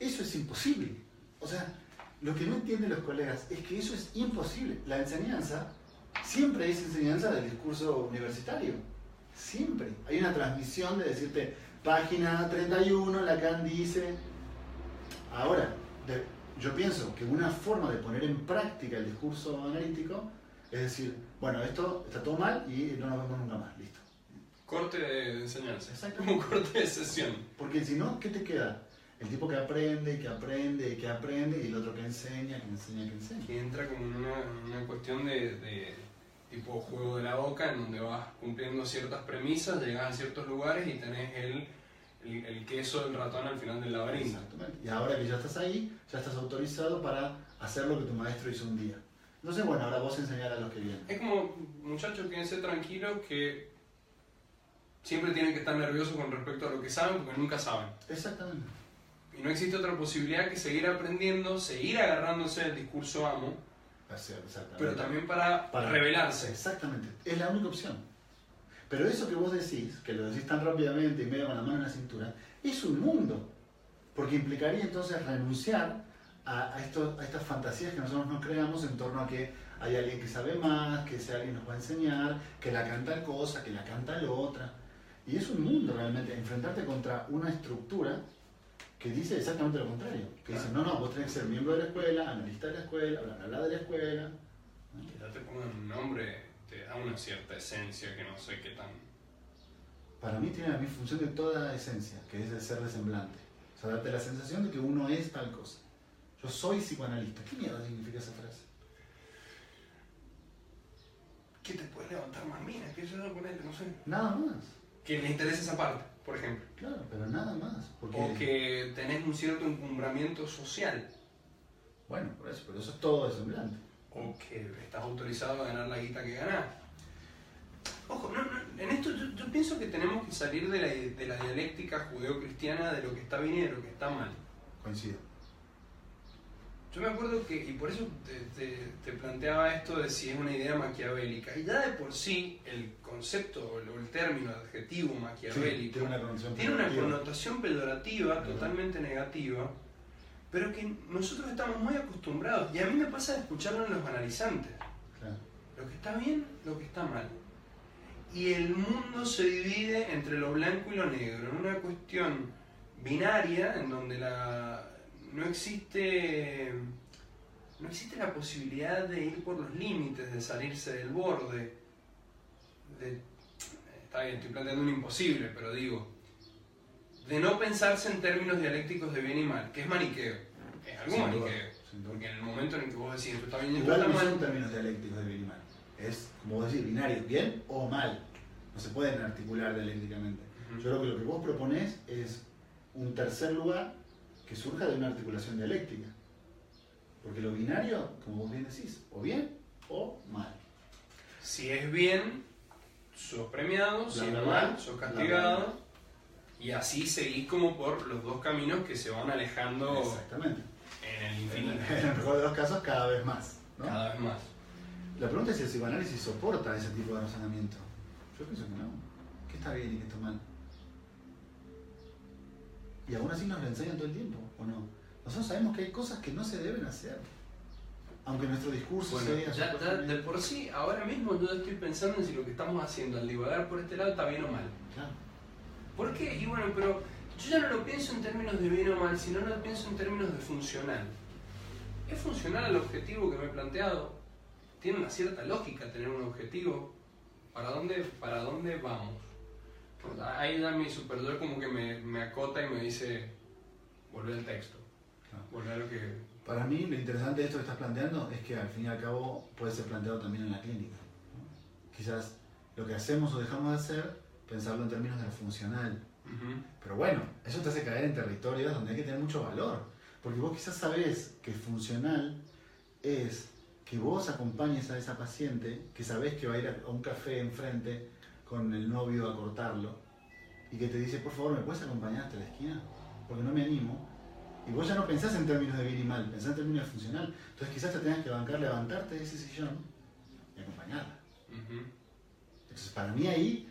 eso es imposible. O sea, lo que no entienden los colegas es que eso es imposible. La enseñanza siempre es enseñanza del discurso universitario. Siempre. Hay una transmisión de decirte, página 31, Lacan dice... Ahora, yo pienso que una forma de poner en práctica el discurso analítico es decir, bueno, esto está todo mal y no nos vemos nunca más, listo. Corte de enseñanza. Exacto. Como corte de sesión. Porque si no, ¿qué te queda? El tipo que aprende, y que aprende, y que aprende, y el otro que enseña, que enseña, que enseña. Que entra como en una cuestión de tipo juego de la boca, en donde vas cumpliendo ciertas premisas, llegas a ciertos lugares y tenés el queso del ratón al final del laberinto. Exactamente. Y ahora que ya estás ahí, ya estás autorizado para hacer lo que tu maestro hizo un día. Entonces, bueno, ahora vos enseñar a los que vienen. Es como, muchachos, quédense tranquilos que siempre tienen que estar nerviosos con respecto a lo que saben porque nunca saben. Exactamente. Y no existe otra posibilidad que seguir aprendiendo, seguir agarrándose del discurso amo, pero también para revelarse. Exactamente, es la única opción. Pero eso que vos decís, que lo decís tan rápidamente y medio con la mano en la cintura, es un mundo. Porque implicaría entonces renunciar a estas fantasías que nosotros nos creamos en torno a que hay alguien que sabe más, que ese alguien nos va a enseñar, que la canta cosa, que la canta la otra. Y es un mundo realmente, enfrentarte contra una estructura que dice exactamente lo contrario. Que dice, no, vos tenés que ser miembro de la escuela, analista de la escuela, bla, bla, de la escuela. Que ya te pongan un nombre, te da una cierta esencia que no sé qué tan... Para mí tiene la misma función de toda esencia, que es el ser de semblante. O sea, darte la sensación de que uno es tal cosa. Yo soy psicoanalista. ¿Qué mierda significa esa frase? ¿Qué te puede levantar más mina? ¿Qué es eso con él? No sé. Nada más. Que le interesa esa parte, por ejemplo. Claro, pero nada más. Porque... O que tenés un cierto encumbramiento social. Bueno, por eso, pero eso es todo de semblante. O que estás autorizado a ganar la guita que ganás. Ojo, en esto yo pienso que tenemos que salir de la dialéctica judeocristiana de lo que está bien y de lo que está mal. Coincido. Yo me acuerdo que, y por eso te planteaba esto de si es una idea maquiavélica, y ya de por sí el concepto o el término, el adjetivo maquiavélico, sí, tiene una connotación peyorativa, totalmente negativa, pero que nosotros estamos muy acostumbrados, y a mí me pasa de escucharlo en los analizantes. Claro. Lo que está bien, lo que está mal. Y el mundo se divide entre lo blanco y lo negro, en una cuestión binaria en donde no existe la posibilidad de ir por los límites, de salirse del borde. Está bien, estoy planteando un imposible, pero digo, de no pensarse en términos dialécticos de bien y mal, que es maniqueo, es algo sin maniqueo, duda. porque en el momento en el que vos decís esto está bien y esto Igual está no mal, son términos dialécticos de bien y mal. Es, como vos decís, binario, bien o mal. No se pueden articular dialécticamente. Yo creo que lo que vos proponés es un tercer lugar que surja de una articulación dialéctica. Porque lo binario, como vos bien decís, o bien o mal. Si es bien, sos premiado, si es bla, mal, bla, sos bla, castigado, bla. y así seguís como por los dos caminos que se van alejando. Exactamente. en el infinito. En el mejor de los casos, cada vez más, ¿no? Cada vez más. La pregunta es si el psicoanálisis soporta ese tipo de razonamiento. Yo pienso que no. ¿Qué está bien y qué está mal? Y aún así nos lo enseñan todo el tiempo, ¿o no? Nosotros sabemos que hay cosas que no se deben hacer. Aunque nuestro discurso sea... Ya de por sí, ahora mismo yo estoy pensando en si lo que estamos haciendo al divagar por este lado está bien o mal. Claro. ¿Por qué? Y bueno, pero yo ya no lo pienso en términos de bien o mal, sino lo pienso en términos de funcional. ¿Es funcional al objetivo que me he planteado? ¿Tiene una cierta lógica tener un objetivo? ¿Para dónde vamos? Ahí ya mi superdoy como que me acota y me dice, volver al texto. Claro. Volver a lo que... Para mí, lo interesante de esto que estás planteando es que al fin y al cabo puede ser planteado también en la clínica, ¿no? Quizás lo que hacemos o dejamos de hacer, pensarlo en términos de lo funcional. Pero bueno, eso te hace caer en territorios donde hay que tener mucho valor. Porque vos quizás sabés que funcional es que vos acompañes a esa paciente, que sabés que va a ir a un café enfrente con el novio a cortarlo, y que te dice, por favor, ¿me puedes acompañar hasta la esquina? Porque no me animo. Y vos ya no pensás en términos de bien y mal, pensás en términos de funcional. Entonces quizás te tengas que bancar levantarte de ese sillón y acompañarla. Entonces para mí ahí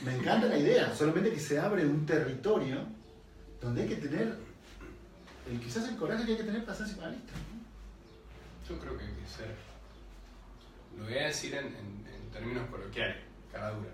me encanta la idea, solamente que se abre un territorio donde hay que tener quizás el coraje que hay que tener para ser psicoanalista, ¿no? Yo creo que hay que ser, lo voy a decir en términos coloquiales, cara dura.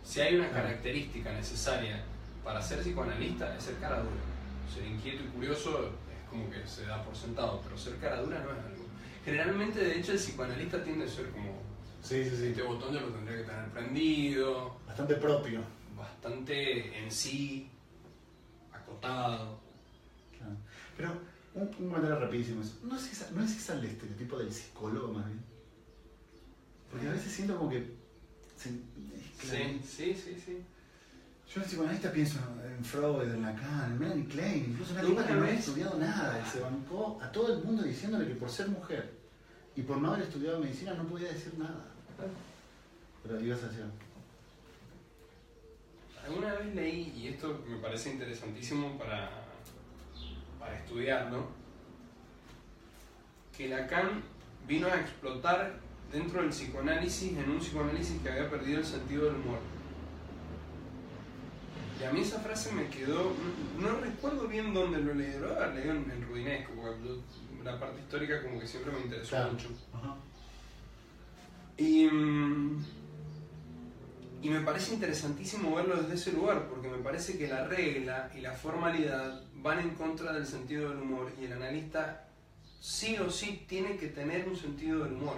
Si hay una característica necesaria para ser psicoanalista, es ser cara dura. Ser inquieto y curioso es como que se da por sentado, pero ser cara dura no es algo. Generalmente, de hecho, el psicoanalista tiende a ser como... Sí. Este botón yo lo tendría que tener prendido. Bastante propio. Bastante en sí, acotado. Claro. Pero un comentario rapidísimo. ¿No es esa el estereotipo del psicólogo más bien? Porque a veces siento como que... Sí. Yo en psicoanalista pienso en Freud, en Lacan, en Melanie Klein, incluso una tipa que no había estudiado nada y se bancó a todo el mundo diciéndole que por ser mujer y por no haber estudiado medicina no podía decir nada. Pero ibas a decir... Alguna vez leí, y esto me parece interesantísimo para estudiarlo, que Lacan vino a explotar dentro del psicoanálisis, en un psicoanálisis que había perdido el sentido del humor. Y a mí esa frase me quedó, no recuerdo bien dónde lo leí, lo había leído en Rudinesco, porque la parte histórica como que siempre me interesó mucho. Ajá. Y me parece interesantísimo verlo desde ese lugar, porque me parece que la regla y la formalidad van en contra del sentido del humor, y el analista sí o sí tiene que tener un sentido del humor.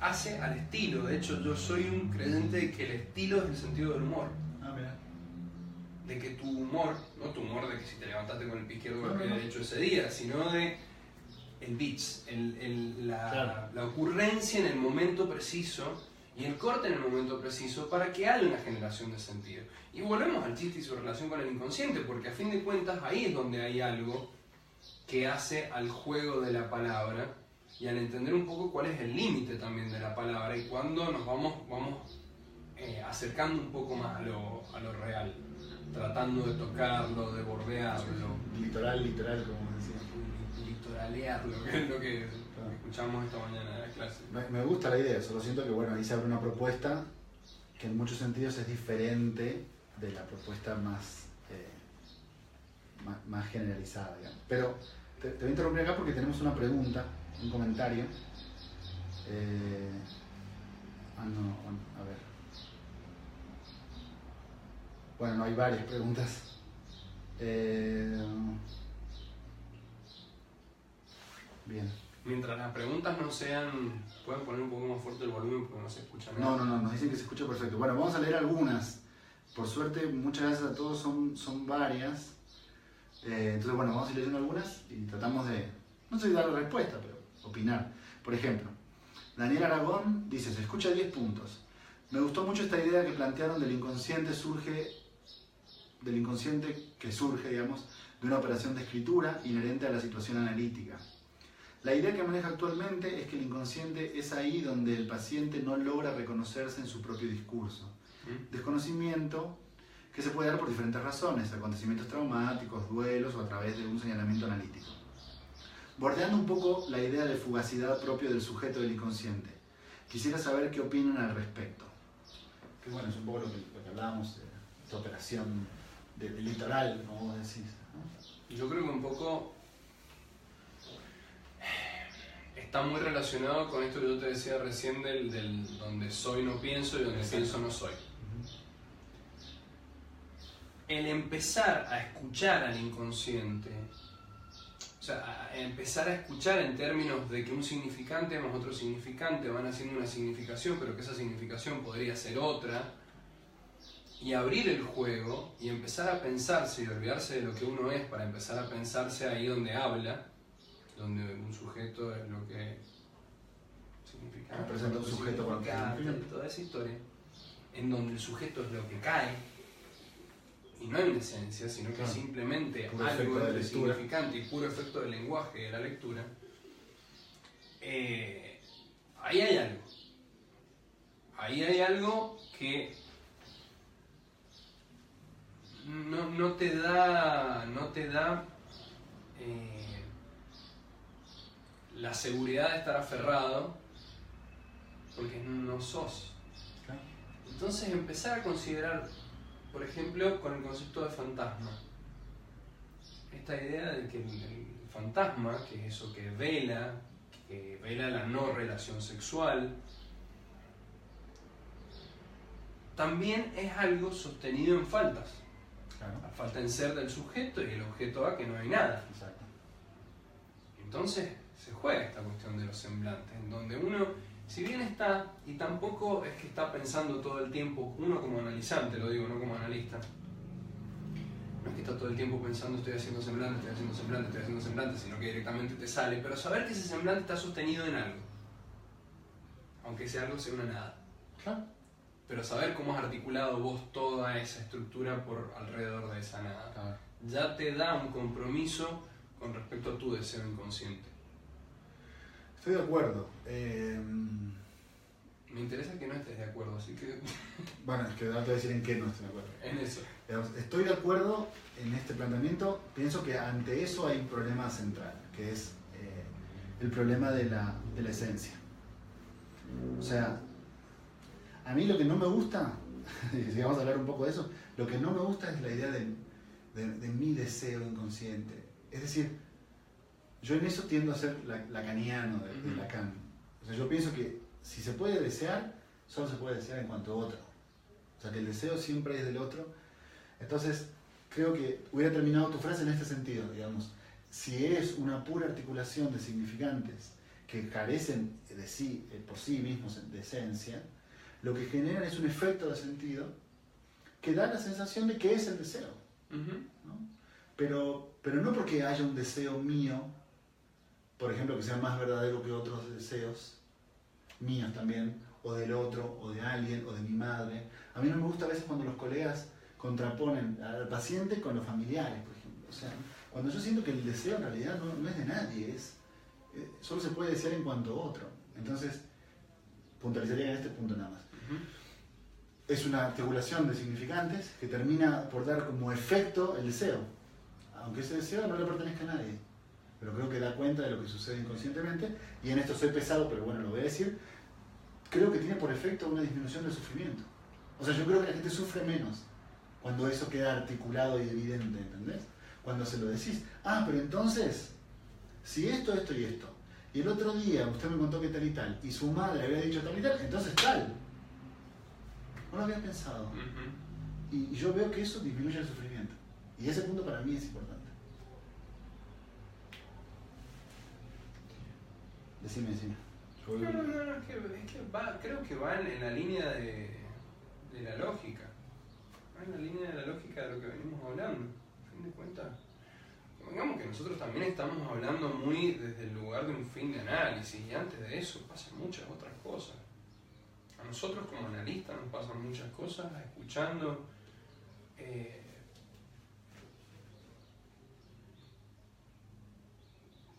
Hace al estilo, de hecho yo soy un creyente de que el estilo es el sentido del humor. Ah, mira. De que tu humor, no tu humor de que si te levantaste con el pie izquierdo o el pie derecho ese día, sino de el beats, la ocurrencia en el momento preciso y el corte en el momento preciso para que haya una generación de sentido. Y volvemos al chiste y su relación con el inconsciente, porque a fin de cuentas ahí es donde hay algo que hace al juego de la palabra y al entender un poco cuál es el límite también de la palabra y cuando nos vamos acercando un poco más a lo real, tratando de tocarlo, de bordearlo. Litoral, como decía. Litoralearlo, que es lo que escuchamos esta mañana en la clase. Me gusta la idea, solo siento que bueno, ahí se abre una propuesta que en muchos sentidos es diferente de la propuesta más generalizada, digamos. Pero te voy a interrumpir acá porque tenemos una pregunta, un comentario. A ver. Bueno, no, hay varias preguntas. Bien. Mientras las preguntas no sean... ¿Pueden poner un poco más fuerte el volumen porque no se escucha nada? No, nos dicen que se escucha perfecto. Bueno, vamos a leer algunas. Por suerte, muchas gracias a todos, son varias. Entonces, bueno, vamos a ir leyendo algunas y tratamos de, no sé si dar la respuesta, pero opinar. Por ejemplo, Daniel Aragón dice, se escucha 10 puntos. Me gustó mucho esta idea que plantearon del inconsciente que surge, digamos, de una operación de escritura inherente a la situación analítica. La idea que maneja actualmente es que el inconsciente es ahí donde el paciente no logra reconocerse en su propio discurso. Desconocimiento que se puede dar por diferentes razones, acontecimientos traumáticos, duelos o a través de un señalamiento analítico. Bordeando un poco la idea de fugacidad propia del sujeto del inconsciente, quisiera saber qué opinan al respecto. Que bueno, es un poco lo que hablábamos de esta operación del litoral, como vos decís, ¿no? Yo creo que un poco está muy relacionado con esto que yo te decía recién del donde soy no pienso y donde pienso no soy. El empezar a escuchar al inconsciente, o sea, a empezar a escuchar en términos de que un significante más otro significante van haciendo una significación, pero que esa significación podría ser otra, y abrir el juego y empezar a pensarse y olvidarse de lo que uno es para empezar a pensarse ahí donde habla, donde un sujeto es lo que significa, presenta un sujeto con toda esa historia, en donde el sujeto es lo que cae y no hay una esencia, sino que simplemente puro algo de entre lectura, significante y puro efecto del lenguaje de la lectura. Ahí hay algo que no te da la seguridad de estar aferrado, porque no sos. Entonces empezar a considerar, por ejemplo, con el concepto de fantasma, esta idea de que el fantasma, que es eso que vela la no relación sexual, también es algo sostenido en faltas. Claro. La falta en ser del sujeto y el objeto A que no hay nada. Exacto. Entonces se juega esta cuestión de los semblantes, en donde uno, si bien está, y tampoco es que está pensando todo el tiempo, uno como analizante, lo digo, no como analista, no es que está todo el tiempo pensando estoy haciendo semblante, sino que directamente te sale, pero saber que ese semblante está sostenido en algo, aunque ese algo sea una nada. Claro. Pero saber cómo has articulado vos toda esa estructura por alrededor de esa nada, Claro. ya te da un compromiso con respecto a tu deseo inconsciente. Estoy de acuerdo. Me interesa que no estés de acuerdo, así que... Bueno, es que ahora te voy a decir en qué no estoy de acuerdo. En eso. Estoy de acuerdo en este planteamiento. Pienso que ante eso hay un problema central, que es el problema de la esencia. O sea, a mí lo que no me gusta, si vamos a hablar un poco de eso, lo que no me gusta es la idea de mi deseo inconsciente. Es decir, yo en eso tiendo a ser lacaniano de Lacan. O sea, yo pienso que si se puede desear, solo se puede desear en cuanto a otro. O sea, que el deseo siempre es del otro. Entonces, creo que hubiera terminado tu frase en este sentido, digamos. Si es una pura articulación de significantes que carecen de sí, por sí mismos de esencia, lo que generan es un efecto de sentido que da la sensación de que es el deseo. ¿No? Pero no porque haya un deseo mío, por ejemplo, que sea más verdadero que otros deseos, míos también, o del otro, o de alguien, o de mi madre. A mí no me gusta a veces cuando los colegas contraponen al paciente con los familiares, por ejemplo. O sea, cuando yo siento que el deseo en realidad no es de nadie, solo se puede desear en cuanto a otro. Entonces, puntualizaría en este punto nada más. Es una articulación de significantes que termina por dar como efecto el deseo, aunque ese deseo no le pertenezca a nadie, pero creo que da cuenta de lo que sucede inconscientemente, y en esto soy pesado, pero bueno, lo voy a decir, creo que tiene por efecto una disminución del sufrimiento. O sea, yo creo que la gente sufre menos cuando eso queda articulado y evidente, ¿entendés? Cuando se lo decís, pero entonces, si esto y esto, y el otro día usted me contó que tal y tal, y su madre había dicho tal y tal, entonces tal. No lo había pensado. Y yo veo que eso disminuye el sufrimiento. Y ese punto para mí es importante. Decime. No, es que creo que va en la línea de la lógica. Va en la línea de la lógica de lo que venimos hablando. A fin de cuentas, digamos que nosotros también estamos hablando muy desde el lugar de un fin de análisis, y antes de eso pasan muchas otras cosas. A nosotros como analistas nos pasan muchas cosas, escuchando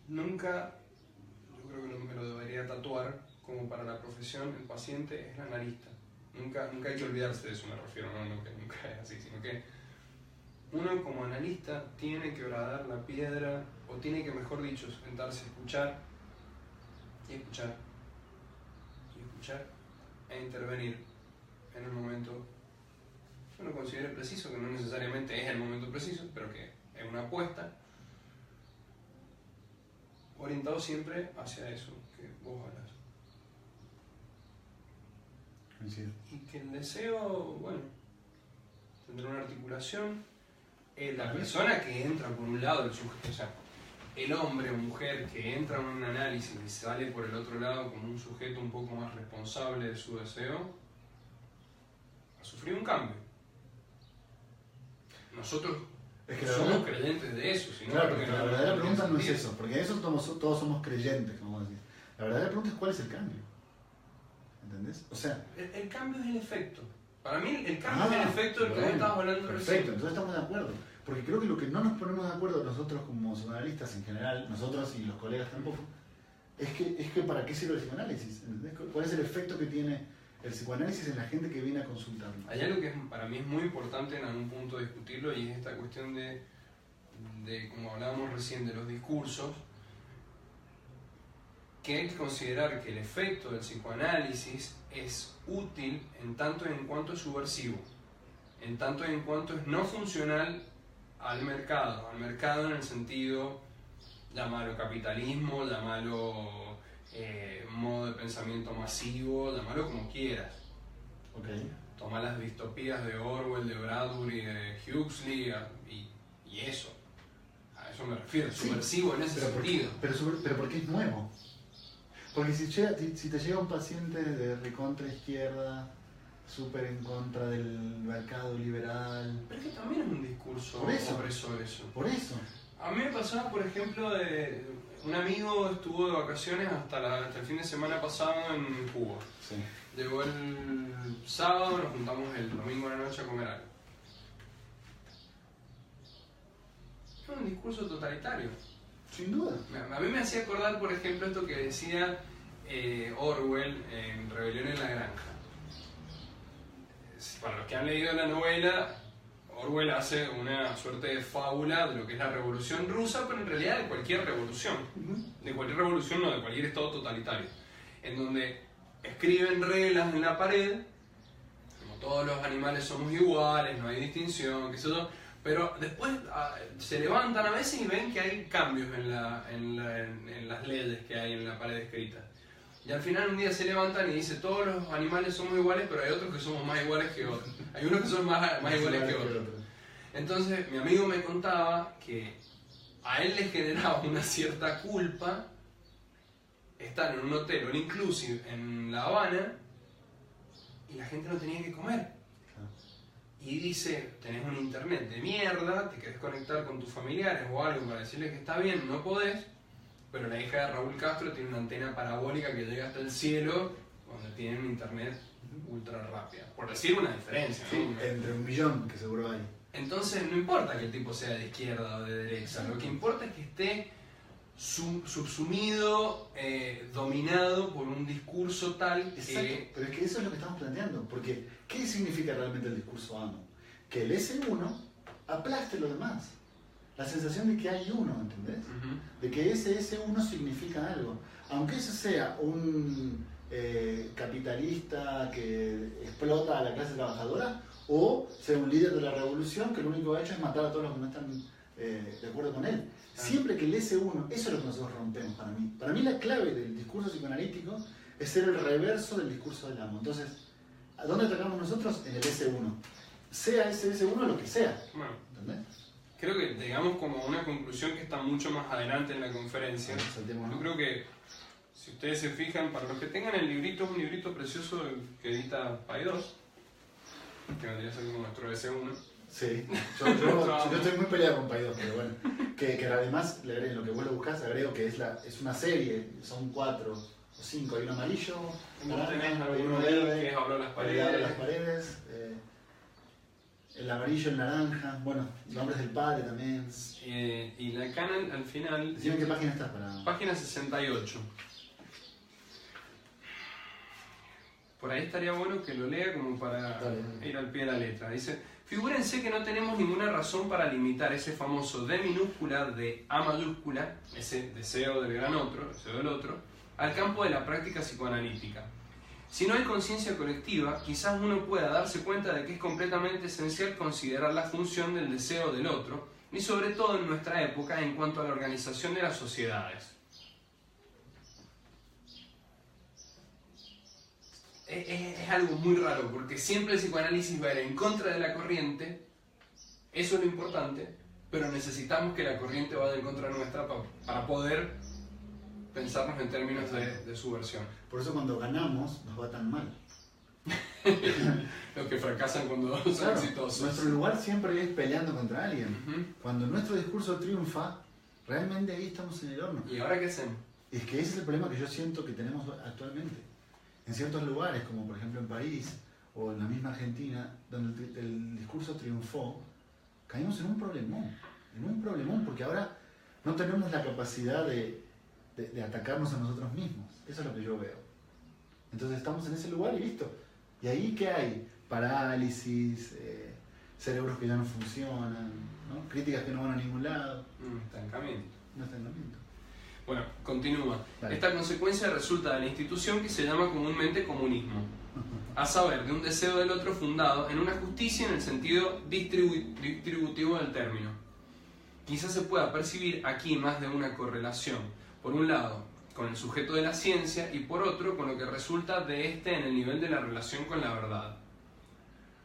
nunca, yo creo que me lo debería tatuar como para la profesión, el paciente es el analista. Nunca hay que olvidarse de eso, me refiero, no que nunca es así, sino que uno como analista tiene que horadar la piedra, o tiene que, mejor dicho, sentarse a escuchar y escuchar y escuchar e intervenir en el momento que uno considere preciso, que no necesariamente es el momento preciso, pero que es una apuesta, orientado siempre hacia eso que vos hablas. Y que el deseo, bueno, tendrá una articulación. La persona que entra por un lado, el sujeto, o sea, el hombre o mujer que entra en un análisis y sale por el otro lado como un sujeto un poco más responsable de su deseo, ha sufrido un cambio. Nosotros somos creyentes de eso. Sino claro, porque la verdadera pregunta no es eso, porque de eso todos somos creyentes, como decir. La verdadera pregunta es cuál es el cambio. ¿Entendés? O sea, el cambio es el efecto. Para mí el cambio es el efecto del que vos estabas hablando recién. Perfecto, entonces estamos de acuerdo. Porque creo que lo que no nos ponemos de acuerdo nosotros como psicoanalistas en general, nosotros y los colegas tampoco, es que ¿para qué sirve el psicoanálisis? ¿Entendés? ¿Cuál es el efecto que tiene el psicoanálisis en la gente que viene a consultarlo? Hay algo que para mí es muy importante en algún punto discutirlo, y es esta cuestión de como hablábamos recién, de los discursos, que hay que considerar que el efecto del psicoanálisis es útil en tanto y en cuanto es subversivo, en tanto y en cuanto es no funcional al mercado en el sentido, llámalo capitalismo, llámalo modo de pensamiento masivo, llámalo como quieras. Okay. Toma las distopías de Orwell, de Bradbury, de Huxley y eso. A eso me refiero, subversivo en ese sentido. Pero ¿por qué es nuevo? Porque si te llega un paciente de recontra izquierda, súper en contra del mercado liberal... Pero es que también es un discurso opresor eso. Por eso. A mí me pasaba, por ejemplo, un amigo estuvo de vacaciones hasta el fin de semana pasado en Cuba. Sí. Llegó el sábado, nos juntamos el domingo a la noche a comer algo. Es un discurso totalitario. Sin duda. A mí me hacía acordar, por ejemplo, esto que decía Orwell en Rebelión en la Granja. Para los que han leído la novela, Orwell hace una suerte de fábula de lo que es la revolución rusa, pero en realidad de cualquier revolución. De cualquier revolución, no, de cualquier estado totalitario. En donde escriben reglas en la pared, como todos los animales somos iguales, no hay distinción, qué sé yo. Pero después se levantan a veces y ven que hay cambios en las leyes que hay en la pared escrita. Y al final un día se levantan y dicen todos los animales somos iguales, pero hay otros que somos más iguales que otros. Hay unos que son más iguales que otros. Entonces mi amigo me contaba que a él le generaba una cierta culpa estar en un hotel all inclusive en La Habana y la gente no tenía que comer. Y dice, tenés un internet de mierda, te querés conectar con tus familiares o algo para decirles que está bien, no podés, pero la hija de Raúl Castro tiene una antena parabólica que llega hasta el cielo, donde tienen un internet ultra rápida. Por decir una diferencia, sí, ¿no? Entre 1 millón, que seguro hay. Entonces no importa que el tipo sea de izquierda o de derecha, lo que importa es que esté subsumido, dominado por un discurso tal que... Pero es que eso es lo que estamos planteando, porque ¿qué significa realmente el discurso amo? Que el S1 aplaste lo demás. La sensación de que hay uno, ¿entendés? De que ese S1 significa algo. Aunque ese sea un capitalista que explota a la clase trabajadora, o sea un líder de la revolución que lo único que ha hecho es matar a todos los que no están de acuerdo con él. Siempre que el S1, eso es lo que nosotros rompemos para mí. Para mí la clave del discurso psicoanalítico es ser el reverso del discurso del amo. Entonces, ¿a dónde atacamos nosotros? En el S1. Sea ese S1 lo que sea. Bueno, ¿entendés? Creo que llegamos como a una conclusión que está mucho más adelante en la conferencia. Yo creo que, si ustedes se fijan, para los que tengan el librito, es un librito precioso que edita Paidós, que vendría a ser como nuestro S1. Sí, yo estoy muy peleado con Paidós, pero bueno. Que además, en lo que vos lo buscás, agrego que es una serie, son 4 o 5, hay un amarillo, hay uno verde, que es Habló las paredes, el amarillo, el naranja, bueno, Nombres del Padre también. Y la Canon al final... Decime qué página estás para... Página 68. por ahí estaría bueno que lo lea como para ir al pie de la letra. Dice, figúrense que no tenemos ninguna razón para limitar ese famoso D minúscula de A mayúscula, ese deseo del gran otro, deseo del otro, al campo de la práctica psicoanalítica. Si no hay conciencia colectiva, quizás uno pueda darse cuenta de que es completamente esencial considerar la función del deseo del otro, y sobre todo en nuestra época en cuanto a la organización de las sociedades. Es algo muy raro, porque siempre el psicoanálisis va a ir en contra de la corriente, eso es lo importante, pero necesitamos que la corriente vaya en contra nuestra para poder pensarnos en términos de subversión. Por eso cuando ganamos nos va tan mal. Los que fracasan cuando son exitosos. Nuestro lugar siempre es peleando contra alguien. Cuando nuestro discurso triunfa, realmente ahí estamos en el horno. ¿Y ahora qué hacemos? Es que ese es el problema que yo siento que tenemos actualmente. En ciertos lugares, como por ejemplo en París o en la misma Argentina, donde el discurso triunfó, caímos en un problemón, porque ahora no tenemos la capacidad de atacarnos a nosotros mismos. Eso es lo que yo veo. Entonces estamos en ese lugar y listo. ¿Y ahí qué hay? Parálisis, cerebros que ya no funcionan, ¿no? Críticas que no van a ningún lado. Estancamiento. Un estancamiento. Bueno, continúa. Vale. Esta consecuencia resulta de la institución que se llama comúnmente comunismo, a saber, de un deseo del otro fundado en una justicia en el sentido distributivo del término. Quizás se pueda percibir aquí más de una correlación, por un lado, con el sujeto de la ciencia y por otro, con lo que resulta de este en el nivel de la relación con la verdad.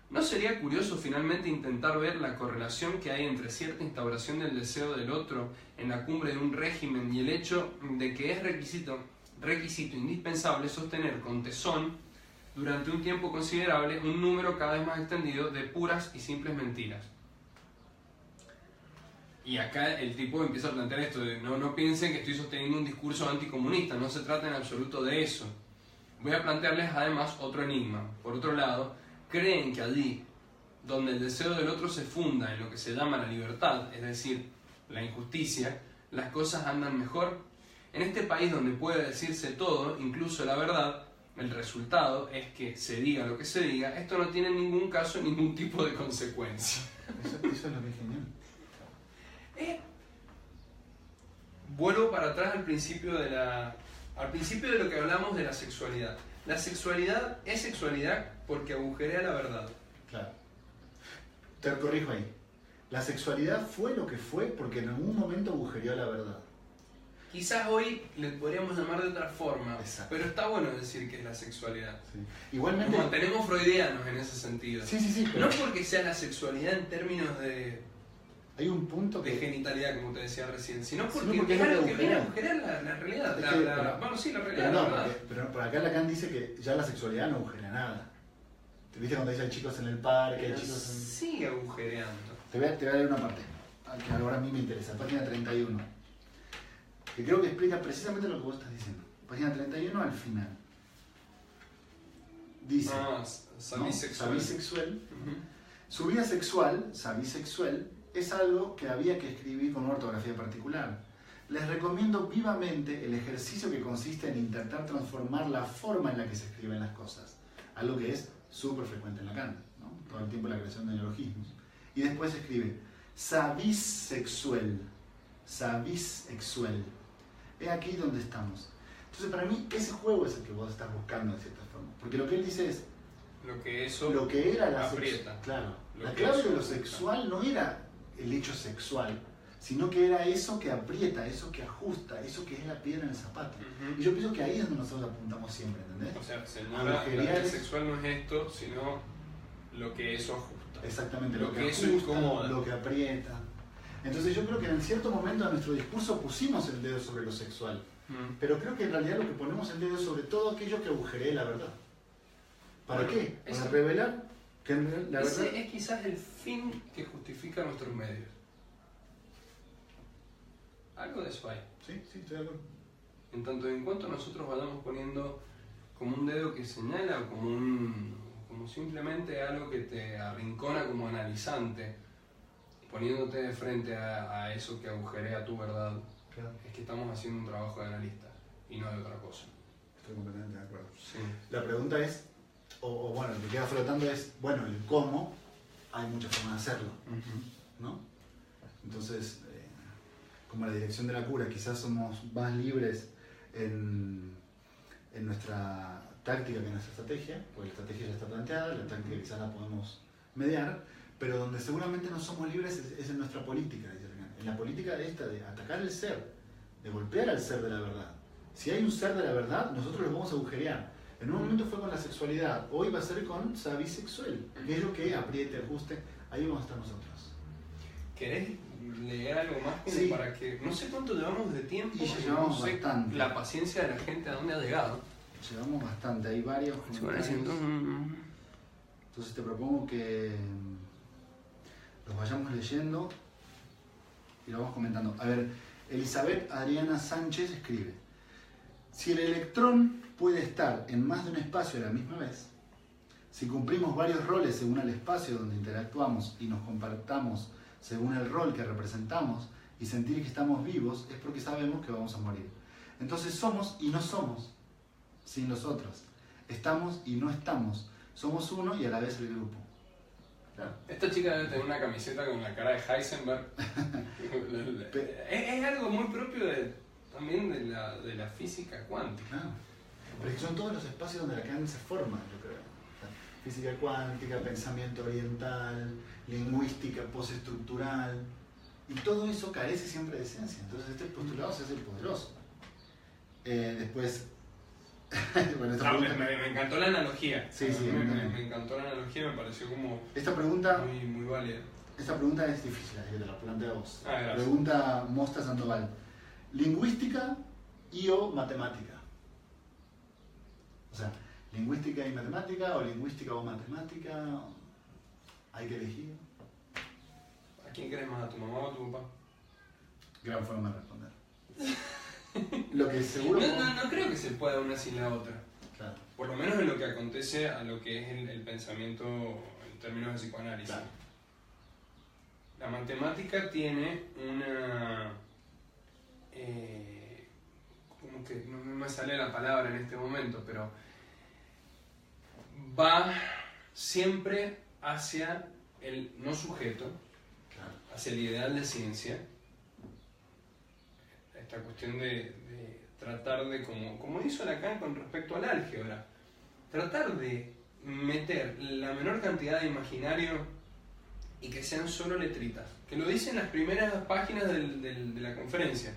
¿No sería curioso finalmente intentar ver la correlación que hay entre cierta instauración del deseo del otro en la cumbre de un régimen y el hecho de que es requisito indispensable sostener con tesón durante un tiempo considerable un número cada vez más extendido de puras y simples mentiras? Y acá el tipo empieza a plantear esto de no piensen que estoy sosteniendo un discurso anticomunista, no se trata en absoluto de eso. Voy a plantearles además otro enigma. Por otro lado, creen que allí, donde el deseo del otro se funda en lo que se llama la libertad, es decir, la injusticia, las cosas andan mejor. En este país donde puede decirse todo, incluso la verdad, el resultado es que se diga lo que se diga, esto no tiene en ningún caso ningún tipo de consecuencia. Eso es lo que es genial. Vuelvo para atrás al principio de lo que hablamos de la sexualidad. La sexualidad es sexualidad porque agujerea la verdad. Claro. Te corrijo ahí. La sexualidad fue lo que fue porque en algún momento agujereó la verdad. Quizás hoy le podríamos llamar de otra forma, Exacto. pero está bueno decir que es la sexualidad. Sí. Igualmente. Nos mantenemos freudianos en ese sentido. Sí, pero no porque sea la sexualidad en términos de hay un punto de genitalidad, como te decía recién, sino porque, es algo lo que viene a agujerear la realidad. Vamos, sí, la realidad. Pero, no, pero por acá Lacan dice que ya la sexualidad no agujerea nada. ¿Te viste cuando dice hay chicos en el parque, hay chicos en... Sigue agujereando. Te voy a leer una parte, que ahora a mí me interesa, página 31. Que creo que explica precisamente lo que vos estás diciendo. Página 31 al final. Dice... Sabisexual. Su vida sexual, sabisexual, es algo que había que escribir con una ortografía particular. Les recomiendo vivamente el ejercicio que consiste en intentar transformar la forma en la que se escriben las cosas, algo que es súper frecuente en Lacan, ¿no? Todo el tiempo la creación de neologismos. Y después se escribe sabisexual, sabisexual. Es aquí donde estamos. Entonces para mí ese juego es el que vos estás buscando de cierta forma, porque lo que él dice es lo que era la aprieta. Claro, la clave de lo sexual no era el hecho sexual, sino que era eso que aprieta, eso que ajusta, eso que es la piedra en el zapato. Y yo pienso que ahí es donde nosotros apuntamos siempre, ¿entendés? O sea, la vida sexual no es esto, sino lo que eso ajusta. Exactamente, lo que ajusta, eso incomoda. lo que aprieta. Entonces yo creo que en cierto momento de nuestro discurso pusimos el dedo sobre lo sexual, pero creo que en realidad lo que ponemos el dedo sobre todo aquello que agujeree la verdad. ¿Para qué? Para revelar que la verdad... Ese es quizás el fin que justifica nuestros medios. Algo de eso hay. Sí, estoy de acuerdo. En tanto en cuanto nosotros vayamos poniendo como un dedo que señala o como simplemente algo que te arrincona como analizante, poniéndote de frente a eso que agujerea tu verdad, Claro. es que estamos haciendo un trabajo de analista y no de otra cosa. Estoy completamente de acuerdo. Sí. La pregunta es, o bueno, lo que queda flotando es, bueno, el cómo, hay muchas formas de hacerlo, ¿no? Entonces, como la dirección de la cura, quizás somos más libres en nuestra táctica que en nuestra estrategia, porque la estrategia ya está planteada, la táctica quizás la podemos mediar, pero donde seguramente no somos libres es en nuestra política, dice Renan. En la política esta de atacar el ser, de golpear al ser de la verdad. Si hay un ser de la verdad, nosotros lo vamos a agujerear. En un momento fue con la sexualidad, hoy va a ser con la bisexual, que es lo que apriete, ajuste, ahí vamos a estar nosotros. ¿Querés leer algo más como sí. para que... No sé cuánto llevamos de tiempo, y ya llevamos no sé bastante. La paciencia de la gente a dónde ha llegado. Llevamos bastante, hay varios comentarios. Entonces te propongo que los vayamos leyendo y lo vamos comentando. A ver, Elizabeth Adriana Sánchez escribe: si el electrón puede estar en más de un espacio a la misma vez, si cumplimos varios roles según el espacio donde interactuamos y nos comportamos según el rol que representamos y sentir que estamos vivos, es porque sabemos que vamos a morir. Entonces somos y no somos sin los otros. Estamos y no estamos. Somos uno y a la vez el grupo. Claro. Esta chica debe tener una camiseta con la cara de Heisenberg. es algo muy propio también de la física cuántica. Claro. Pero es que son todos los espacios donde la CAN se forma, yo creo. Física cuántica, pensamiento oriental, lingüística postestructural, y todo eso carece siempre de esencia. Entonces este postulado se hace el poderoso. Después, bueno, me encantó la analogía. Sí, me encantó la analogía, me pareció como esta pregunta, muy válida. Esta pregunta es difícil, así que te la planteo a vos. Pregunta Mosta Sandoval: ¿lingüística y o matemática? O sea, ¿lingüística y matemática o lingüística o matemática? ¿Hay que elegir? ¿A quién querés más? ¿A tu mamá o a tu papá? Gran forma de responder. Lo que seguro... No creo que se pueda una sin la otra. Claro. Por lo menos en lo que acontece a lo que es el pensamiento en términos de psicoanálisis. Claro. La matemática tiene una... como que no me sale la palabra en este momento, pero va siempre hacia el no sujeto, Claro. hacia el ideal de ciencia. Esta cuestión de tratar de, como hizo Lacan con respecto al álgebra, tratar de meter la menor cantidad de imaginario y que sean solo letritas, que lo dicen las primeras páginas de la conferencia.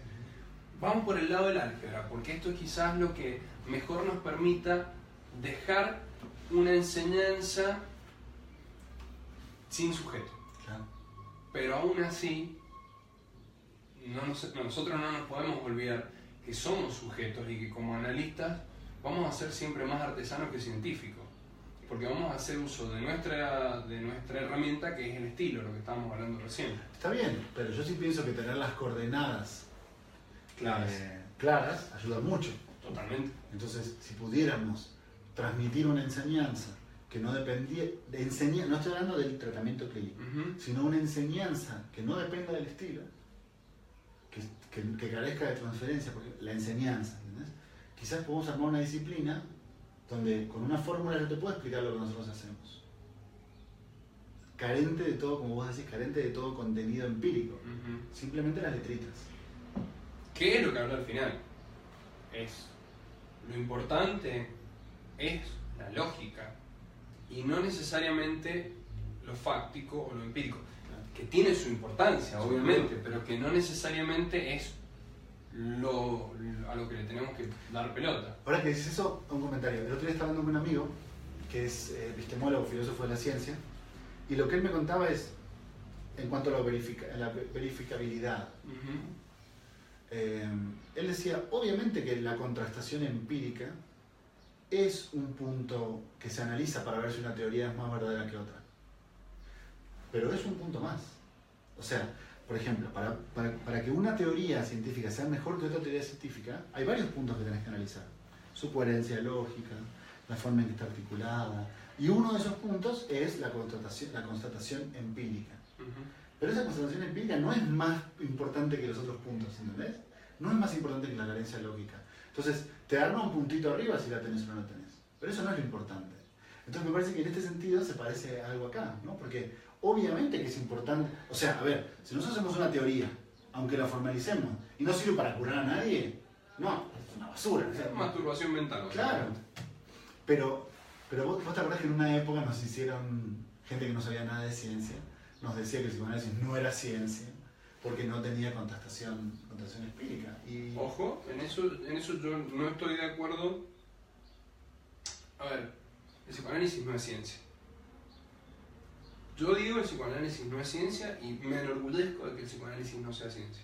Vamos por el lado del álgebra, porque esto es quizás lo que mejor nos permita dejar una enseñanza sin sujeto. Claro. Pero aún así, nosotros no nos podemos olvidar que somos sujetos y que como analistas vamos a ser siempre más artesanos que científicos, porque vamos a hacer uso de nuestra herramienta, que es el estilo, lo que estábamos hablando recién. Está bien, pero yo sí pienso que tener las coordenadas claras ayuda mucho. Totalmente. Entonces, si pudiéramos transmitir una enseñanza que no dependía de enseñar, no estoy hablando del tratamiento clínico, sino una enseñanza que no dependa del estilo, que carezca de transferencia, porque la enseñanza, ¿entendés? Quizás podemos armar una disciplina donde con una fórmula yo te puedo explicar lo que nosotros hacemos. Carente de todo, como vos decís, carente de todo contenido empírico. Simplemente las letritas. ¿Qué es lo que habla al final? Lo importante es la lógica y no necesariamente lo fáctico o lo empírico, que tiene su importancia, obviamente, pero que no necesariamente es a lo que le tenemos que dar pelota. Ahora que dices eso, un comentario. El otro día estaba hablando con un amigo que es epistemólogo, filósofo de la ciencia, y lo que él me contaba es, en cuanto a la verificabilidad, él decía, obviamente que la contrastación empírica es un punto que se analiza para ver si una teoría es más verdadera que otra. Pero es un punto más. O sea, por ejemplo, para que una teoría científica sea mejor que otra teoría científica, hay varios puntos que tenés que analizar. Su coherencia lógica, la forma en que está articulada. Y uno de esos puntos es la constatación empírica. Pero esa constatación empírica no es más importante que los otros puntos, ¿entendés? No es más importante que la carencia lógica. Entonces, te arma un puntito arriba si la tenés o no la tenés. Pero eso no es lo importante. Entonces me parece que en este sentido se parece a algo acá, ¿no? Porque obviamente que es importante, o sea, a ver, si nosotros hacemos una teoría, aunque la formalicemos, y no sirve para curar a nadie, no, es una basura. O sea, Es masturbación mental. claro, pero vos te acordás que en una época nos hicieron, gente que no sabía nada de ciencia, nos decía que el psicoanálisis no era ciencia, porque no tenía contestación empírica. Y... Ojo, en eso yo no estoy de acuerdo. A ver, el psicoanálisis no es ciencia. Yo digo el psicoanálisis no es ciencia y me enorgullezco de que el psicoanálisis no sea ciencia.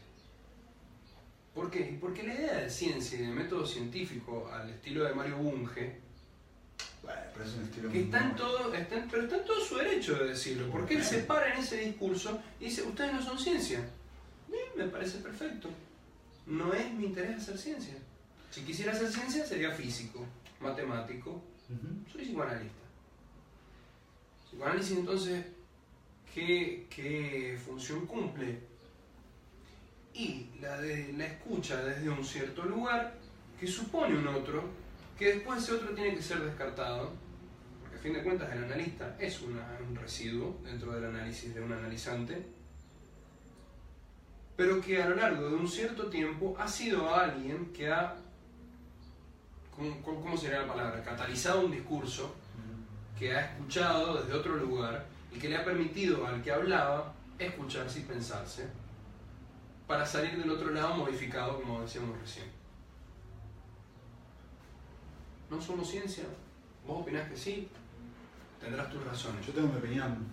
¿Por qué? Porque la idea de ciencia y de método científico al estilo de Mario Bunge, bueno, pero es un estilo que pero está en todo su derecho de decirlo, porque él se para en ese discurso y dice, ustedes no son ciencia. Bien, me parece perfecto. No es mi interés hacer ciencia. Si quisiera hacer ciencia sería físico, matemático. Soy psicoanalista. Psicoanálisis entonces, ¿qué función cumple? Y la de la escucha desde un cierto lugar que supone un otro, que después ese otro tiene que ser descartado, porque a fin de cuentas el analista es un residuo dentro del análisis de un analizante, pero que a lo largo de un cierto tiempo ha sido alguien que ha, ¿cómo sería la palabra?, catalizado un discurso, que ha escuchado desde otro lugar y que le ha permitido al que hablaba escucharse y pensarse para salir del otro lado modificado, como decíamos recién. ¿No somos ciencia? ¿Vos opinás que sí? Tendrás tus razones. Yo tengo mi opinión.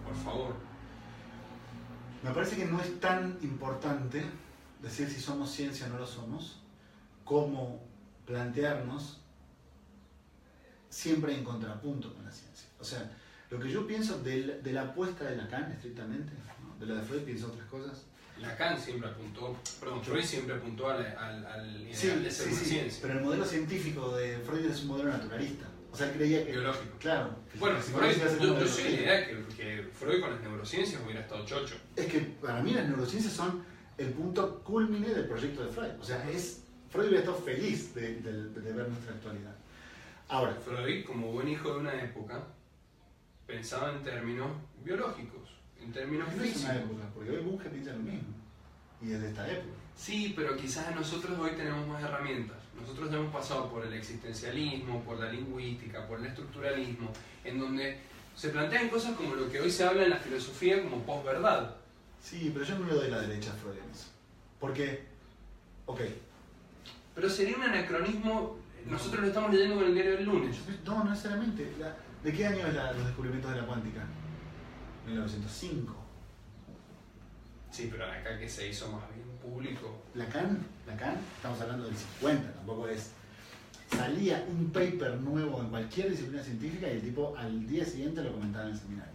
Por favor. Me parece que no es tan importante decir si somos ciencia o no lo somos, como plantearnos siempre en contrapunto con la ciencia. O sea, lo que yo pienso de la apuesta de Lacan, estrictamente, ¿no? De la de Freud pienso otras cosas. Lacan siempre apuntó, Freud siempre apuntó al ideal de ser una ciencia. Pero el modelo científico de Freud es un modelo naturalista. O sea, creía que... biológico. Claro. Bueno, Freud, yo soy la idea que Freud con las neurociencias hubiera estado chocho. Es que para mí las neurociencias son el punto culmine del proyecto de Freud. O sea, Freud hubiera estado feliz de ver nuestra actualidad. Ahora, Freud, como buen hijo de una época, pensaba en términos biológicos, en términos no físicos. es una época, porque hoy Bunge piensa lo mismo. Y desde esta época. Sí, pero quizás nosotros hoy tenemos más herramientas. Nosotros hemos pasado por el existencialismo, por la lingüística, por el estructuralismo, en donde se plantean cosas como lo que hoy se habla en la filosofía como posverdad. Sí, pero yo no le doy la derecha a Freud en eso. Porque, ok. Pero sería un anacronismo, nosotros lo estamos leyendo con el diario del lunes. No, no necesariamente. ¿De qué año es los descubrimientos de la cuántica? 1905. Sí, pero acá que se hizo más bien público. Lacan, estamos hablando del 50, tampoco es... Salía un paper nuevo en cualquier disciplina científica y el tipo al día siguiente lo comentaba en el seminario.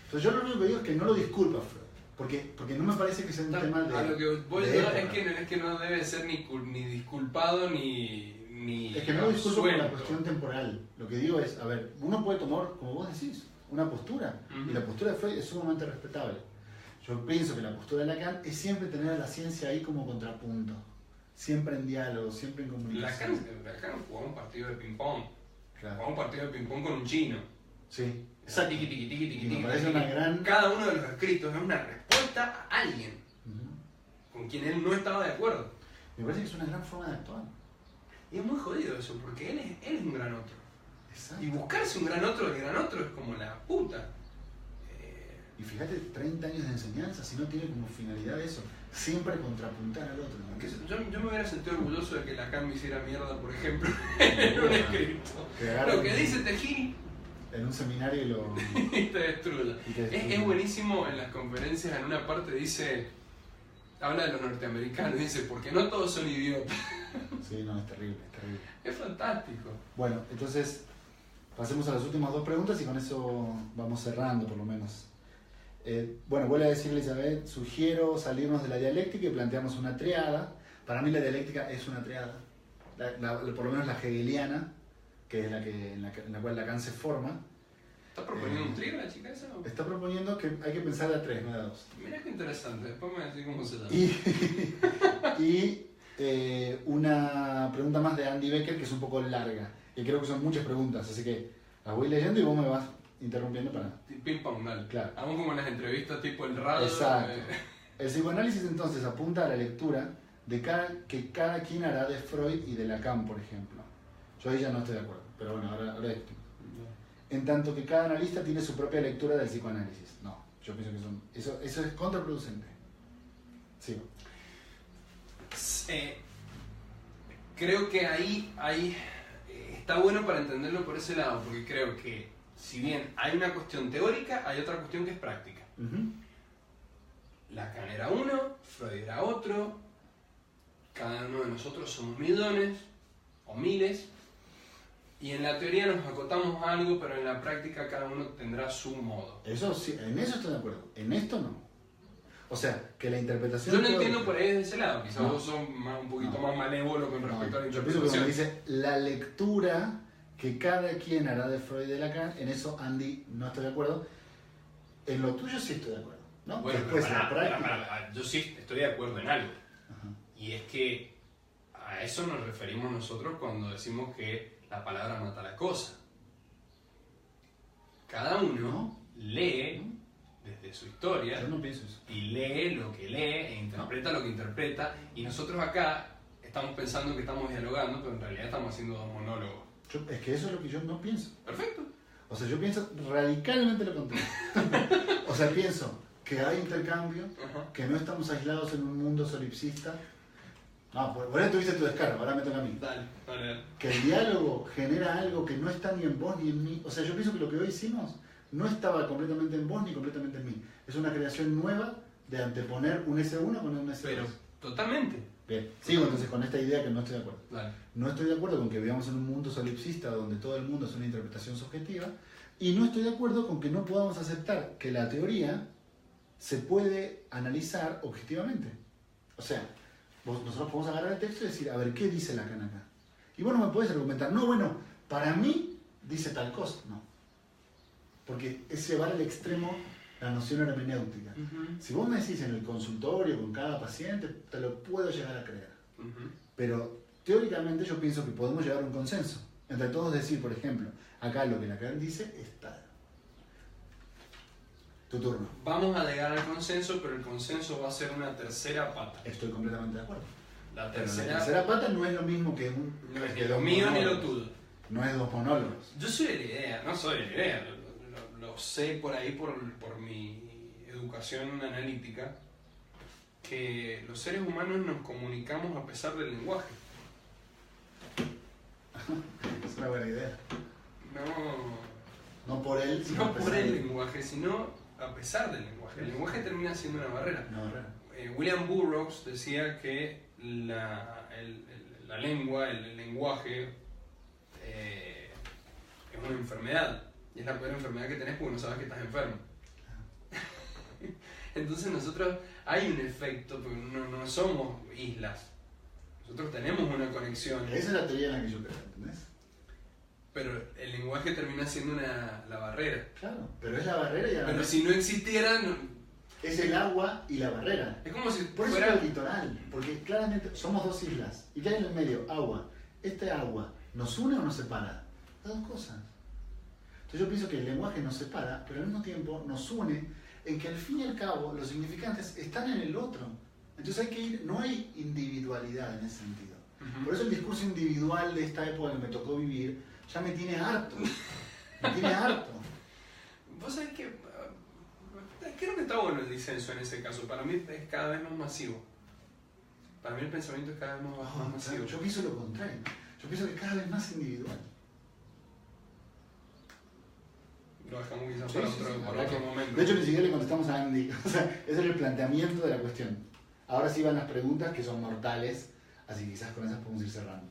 Entonces yo lo único que digo es que no lo disculpa Freud, porque no me parece que sea un tema de... A lo que voy a decir es que no debe ser ni disculpado ni es que no lo disculpo por la absuelto. cuestión temporal. Lo que digo es, a ver, uno puede tomar, como vos decís, una postura, y la postura de Freud es sumamente respetable. Yo pienso que la postura de Lacan es siempre tener a la ciencia ahí como contrapunto, siempre en diálogo, siempre en comunicación. Lacan jugaba un partido de ping-pong. Claro. Jugaba un partido de ping-pong con un chino. Sí, Exacto. Tiki, tiki, tiki, tiki, Y me tiki, parece tiki. una gran... Cada uno de los escritos es una respuesta a alguien con quien él no estaba de acuerdo. Me parece que es una gran forma de actuar. Y es muy jodido eso, porque él es un gran otro. Exacto. Y buscarse un gran otro del gran otro es como la puta. Y fíjate, 30 años de enseñanza, si no tiene como finalidad eso, siempre contrapuntar al otro. ¿No? Yo me hubiera sentido orgulloso de que Lacan me hiciera mierda, por ejemplo, en un escrito. Lo que dice Tejini en un seminario y lo... y te destruya. Es buenísimo en las conferencias, en una parte dice, habla de los norteamericanos, dice, porque no todos son idiotas. Sí, no, es terrible, es terrible. Es fantástico. Bueno, entonces pasemos a las últimas dos preguntas y con eso vamos cerrando por lo menos. Bueno, vuelvo a decirle, Elizabeth, sugiero salirnos de la dialéctica y planteamos una triada. Para mí la dialéctica es una triada, por lo menos la hegeliana, que es en la cual Lacan se forma. ¿Está proponiendo un trío la chica esa? Está proponiendo que hay que pensar de a tres, no de a dos. Mirá qué interesante, después me decís cómo se llama. Y una pregunta más de Andy Becker, que es un poco larga, y creo que son muchas preguntas, así que Las voy leyendo y vos me vas interrumpiendo para... Ping pong, dale. Claro. Vamos como en las entrevistas tipo el radio. Exacto. El psicoanálisis entonces apunta a la lectura de que cada quien hará de Freud y de Lacan, por ejemplo. Yo ahí ya no estoy de acuerdo, pero bueno, ahora esto. En tanto que cada analista tiene su propia lectura del psicoanálisis. No, yo pienso que eso es contraproducente. Sí. Creo que ahí está bueno para entenderlo por ese lado, porque creo que si bien hay una cuestión teórica, hay otra cuestión que es práctica. Lacan era uno, Freud era otro, cada uno de nosotros somos millones o miles, y en la teoría nos acotamos a algo, pero en la práctica cada uno tendrá su modo. Eso sí, en eso estoy de acuerdo, en esto no. O sea, que la interpretación... Yo no entiendo por ahí de ese lado, quizás no, vos sos un poquito más malévolo con respecto a la Yo pienso interpretación. que cuando dice la lectura que cada quien hará de Freud y de Lacan, en eso Andy no estoy de acuerdo. En lo tuyo sí estoy de acuerdo, ¿no? Bueno, después pero la práctica... yo sí estoy de acuerdo en algo. Ajá. Y es que a eso nos referimos nosotros cuando decimos que la palabra mata la cosa. Cada uno lee desde su historia. Yo no pienso eso. Y lee lo que lee e interpreta lo que interpreta. Y nosotros acá estamos pensando que estamos dialogando, pero en realidad estamos haciendo dos monólogos. Es que eso es lo que yo no pienso. Perfecto. O sea, yo pienso radicalmente lo contrario. O sea, pienso que hay intercambio, que no estamos aislados en un mundo solipsista. No, pues vos ya tuviste tu descarga, ahora me toca a mí. Dale. Que el diálogo genera algo que no está ni en vos ni en mí. O sea, yo pienso que lo que hoy hicimos no estaba completamente en vos ni completamente en mí. Es una creación nueva de anteponer un S1 con un S2. Pero, totalmente. Bien, sigo entonces con esta idea que no estoy de acuerdo. Dale. No estoy de acuerdo con que vivamos en un mundo solipsista donde todo el mundo es una interpretación subjetiva, y no estoy de acuerdo con que no podamos aceptar que la teoría se puede analizar objetivamente. O sea, nosotros podemos agarrar el texto y decir, a ver, ¿qué dice Lacan acá? Y vos no me podés argumentar, no, bueno, para mí dice tal cosa. No. Porque es llevar al extremo la noción hermenéutica. Si vos me decís en el consultorio con cada paciente, te lo puedo llegar a creer. Pero teóricamente yo pienso que podemos llegar a un consenso. Entre todos decir, por ejemplo, acá lo que Lacan dice está. Tu turno. Vamos a llegar al consenso, pero el consenso va a ser una tercera pata. Estoy completamente de acuerdo. La Pero tercera, la tercera pata no es lo mismo que no es ni que lo dos mío ni lo monólogos. tuyo. No es dos monólogos. Yo soy de la idea, no soy de la idea, lo sé por ahí por mi educación analítica, que los seres humanos nos comunicamos a pesar del lenguaje. Es una buena idea. No No por él, sino no a pesar por el de- lenguaje, sino a pesar del lenguaje. El lenguaje termina siendo una barrera. No, raro. William Burroughs decía que la lengua, el lenguaje, es una enfermedad. Y es la peor enfermedad que tenés porque no sabes que estás enfermo. Entonces nosotros hay un efecto, porque no somos islas. Nosotros tenemos una conexión. Esa es la teoría en la que yo creo, ¿entendés? Pero el lenguaje termina siendo la barrera. Claro, pero es la barrera y la Pero barrera. si no existiera, Es el agua y la barrera. es como si Por eso fuera... es el litoral, porque claramente somos dos islas. ¿Y qué hay en el medio? Agua. ¿Este agua nos une o nos separa? Las dos cosas. Entonces yo pienso que el lenguaje nos separa, pero al mismo tiempo nos une en que al fin y al cabo los significantes están en el otro. Entonces hay que ir, no hay individualidad en ese sentido. Por eso el discurso individual de esta época que me tocó vivir ya me tiene harto. Me tiene harto. Vos sabés que creo que está bueno el disenso en ese caso. Para mí es cada vez más masivo. Para mí el pensamiento es cada vez más masivo. Yo pienso lo contrario. Yo pienso que cada vez más individual. Lo dejamos quizás Sí, para sí, otro, sí, para otro momento. De hecho, ni siquiera le contestamos a Andy. O sea, ese era el planteamiento de la cuestión. Ahora sí van las preguntas que son mortales, así que quizás con esas podemos ir cerrando.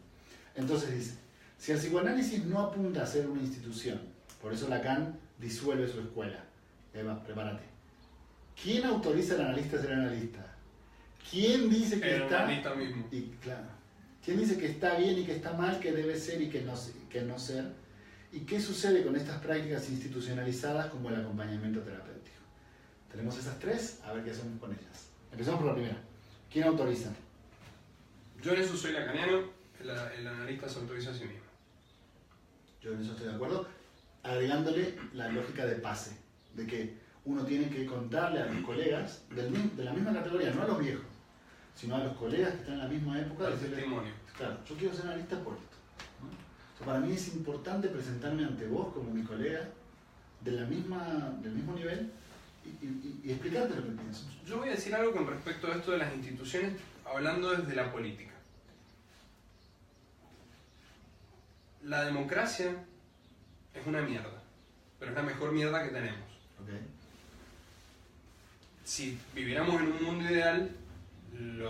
Entonces dice, si el psicoanálisis no apunta a ser una institución, por eso Lacan disuelve su escuela. Ahí va, prepárate. ¿Quién autoriza al analista a ser analista? ¿Quién dice que El está... analista mismo. Y claro, ¿quién dice que está bien y que está mal, que debe ser y que no ser? ¿Y qué sucede con estas prácticas institucionalizadas como el acompañamiento terapéutico? Tenemos esas tres, a ver qué hacemos con ellas. Empezamos por la primera. ¿Quién autoriza? Yo en eso soy lacaniano, el analista se autoriza a sí mismo. Yo en eso estoy de acuerdo. agregándole la lógica de pase, de que uno tiene que contarle a los colegas de la misma categoría, no a los viejos, sino a los colegas que están en la misma época. El testimonio. Claro, yo quiero ser analista por esto, ¿no? O sea, para mí es importante presentarme ante vos como mi colega del mismo nivel y explicarte lo que pienso. Yo voy a decir algo con respecto a esto de las instituciones, hablando desde la política. La democracia es una mierda, pero es la mejor mierda que tenemos. Okay. Si viviéramos en un mundo ideal, el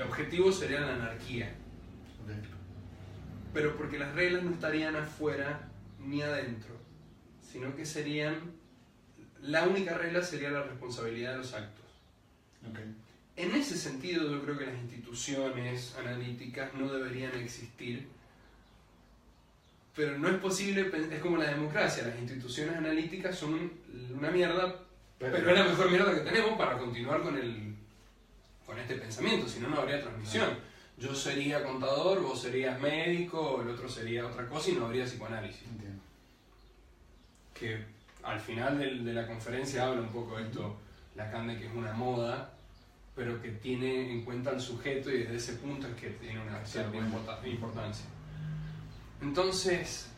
objetivo sería la anarquía. Okay. Pero porque las reglas no estarían afuera ni adentro, sino que la única regla sería la responsabilidad de los actos. Okay. En ese sentido, yo creo que las instituciones analíticas no deberían existir, pero no es posible, es como la democracia, las instituciones analíticas son una mierda, pero es la mejor mierda que tenemos para continuar con este pensamiento, si no, no habría transmisión. Yo sería contador, vos serías médico, el otro sería otra cosa y no habría psicoanálisis. Entiendo. Que al final de la conferencia habla un poco de esto, Lacan, de que es una moda, pero que tiene en cuenta al sujeto y desde ese punto es que tiene una cierta importancia. Entonces,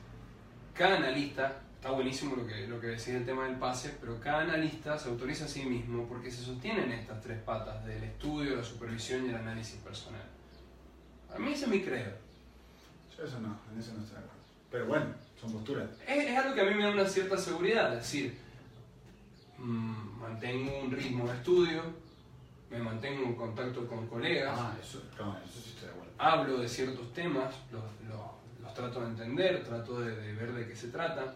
cada analista, está buenísimo lo que decís del tema del pase, pero cada analista se autoriza a sí mismo porque se sostienen estas tres patas del estudio, la supervisión y el análisis personal. A mí ese es mi credo. Yo en eso no estoy de acuerdo. Pero bueno, son posturas. Es algo que a mí me da una cierta seguridad, es decir, mantengo un ritmo de estudio, me mantengo en contacto con colegas, Eso sí estoy de acuerdo. hablo de ciertos temas, los trato de entender, trato de ver de qué se trata.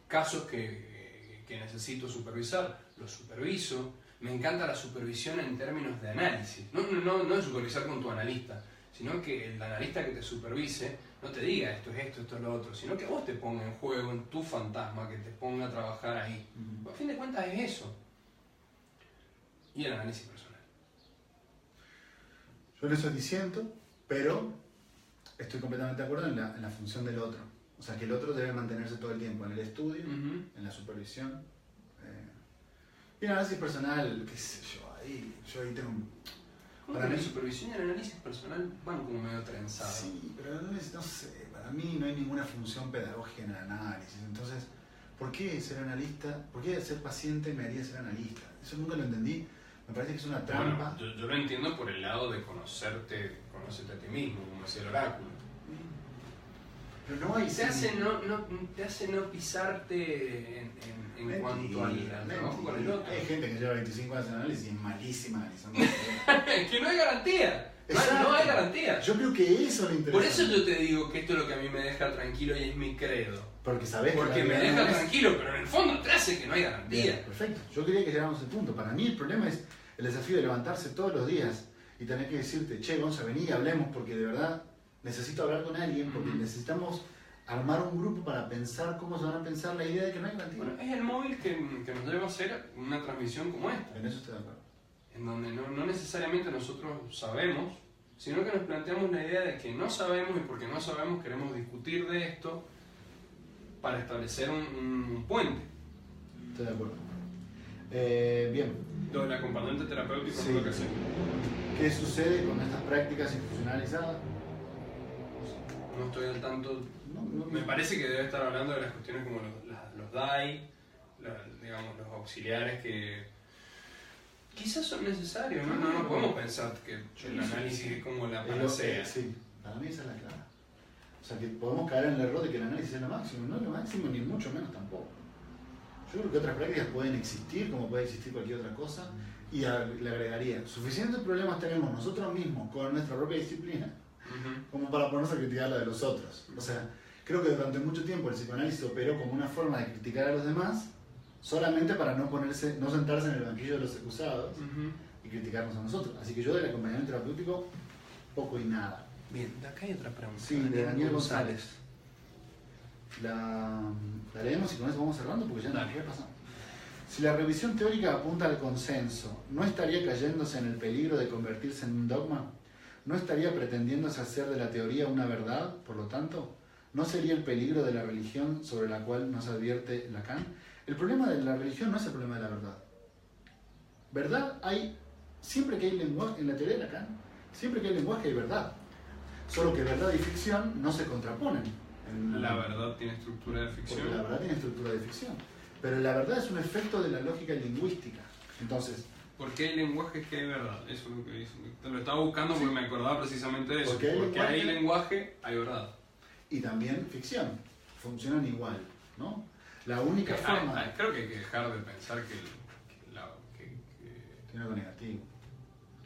Casos que necesito supervisar, los superviso. Me encanta la supervisión en términos de análisis. No de supervisar con tu analista, sino que el analista que te supervise no te diga esto es lo otro, sino que vos te ponga en juego en tu fantasma, que te ponga a trabajar ahí. A fin de cuentas es eso. Y el análisis personal. Yo en eso disiento, pero estoy completamente de acuerdo en la función del otro. O sea, que el otro debe mantenerse todo el tiempo en el estudio, en la supervisión. Y el análisis personal, qué sé yo, ahí tengo un... Para la supervisión y el análisis personal van como medio trenzados. Sí, pero no sé, para mí no hay ninguna función pedagógica en el análisis. Entonces, ¿por qué ser analista? ¿Por qué ser paciente me haría ser analista? Eso nunca lo entendí. Me parece que es una trampa. Bueno, yo lo entiendo por el lado de conocerte a ti mismo, como decía el oráculo. Pero no hay... Te hace no pisarte en cuanto al trabajo con el otro. Hay gente que lleva 25 años en análisis y es malísima analizando. Es que no hay garantía. No hay garantía. Yo creo que eso le interesa. Por eso yo te digo que esto es lo que a mí me deja tranquilo y es mi credo. Porque sabés que Porque me deja tranquilo, pero en el fondo te hace que no hay garantía. Bien, perfecto. Yo quería que llegáramos a ese punto. Para mí el problema es el desafío de levantarse todos los días y tener que decirte, che, Gonza, vení y hablemos porque de verdad necesito hablar con alguien, porque necesitamos armar un grupo para pensar cómo se van a pensar la idea de que no hay garantía. Bueno, es el móvil que nos debe hacer una transmisión como esta. En eso estoy de acuerdo. En donde no necesariamente nosotros sabemos, sino que nos planteamos la idea de que no sabemos y porque no sabemos queremos discutir de esto para establecer un puente. Estoy de acuerdo. Bien. Lo del acompañante terapéutico es lo que hacemos. ¿Qué sucede con estas prácticas institucionalizadas? No estoy al tanto. No. Me parece que debe estar hablando de las cuestiones como los DAI, digamos, los auxiliares que quizás son necesarios, ¿no? No podemos pensar que el análisis es como la panacea. Sí, para mí esa es la clave. O sea, que podemos caer en el error de que el análisis es lo máximo. No es lo máximo, ni mucho menos tampoco. Yo creo que otras prácticas pueden existir, como puede existir cualquier otra cosa, y le agregaría, suficientes problemas tenemos nosotros mismos con nuestra propia disciplina, como para ponernos a criticar la de los otros. O sea, creo que durante mucho tiempo el psicoanálisis operó como una forma de criticar a los demás, solamente para no sentarse en el banquillo de los acusados y criticarnos a nosotros. Así que yo del acompañamiento terapéutico, poco y nada. Bien, de acá hay otra pregunta. Sí, de Daniel González. La leemos y con eso vamos cerrando porque ya nos pasamos. Si la revisión teórica apunta al consenso, ¿no estaría cayéndose en el peligro de convertirse en un dogma? ¿No estaría pretendiéndose hacer de la teoría una verdad, por lo tanto? ¿No sería el peligro de la religión sobre la cual nos advierte Lacan? El problema de la religión no es el problema de la verdad. Verdad hay, siempre que hay lenguaje, en la teoría de Lacan, siempre que hay lenguaje hay verdad. Solo que verdad y ficción no se contraponen. La verdad tiene estructura de ficción. Porque la verdad tiene estructura de ficción. Pero la verdad es un efecto de la lógica lingüística. Entonces, ¿por qué hay lenguajes que hay verdad? Eso es lo que dice. Te lo estaba buscando porque me acordaba precisamente de eso. Porque hay lenguaje, hay verdad. Y también ficción. Funcionan igual, ¿no? La única forma... Creo que hay que dejar de pensar que tiene algo negativo.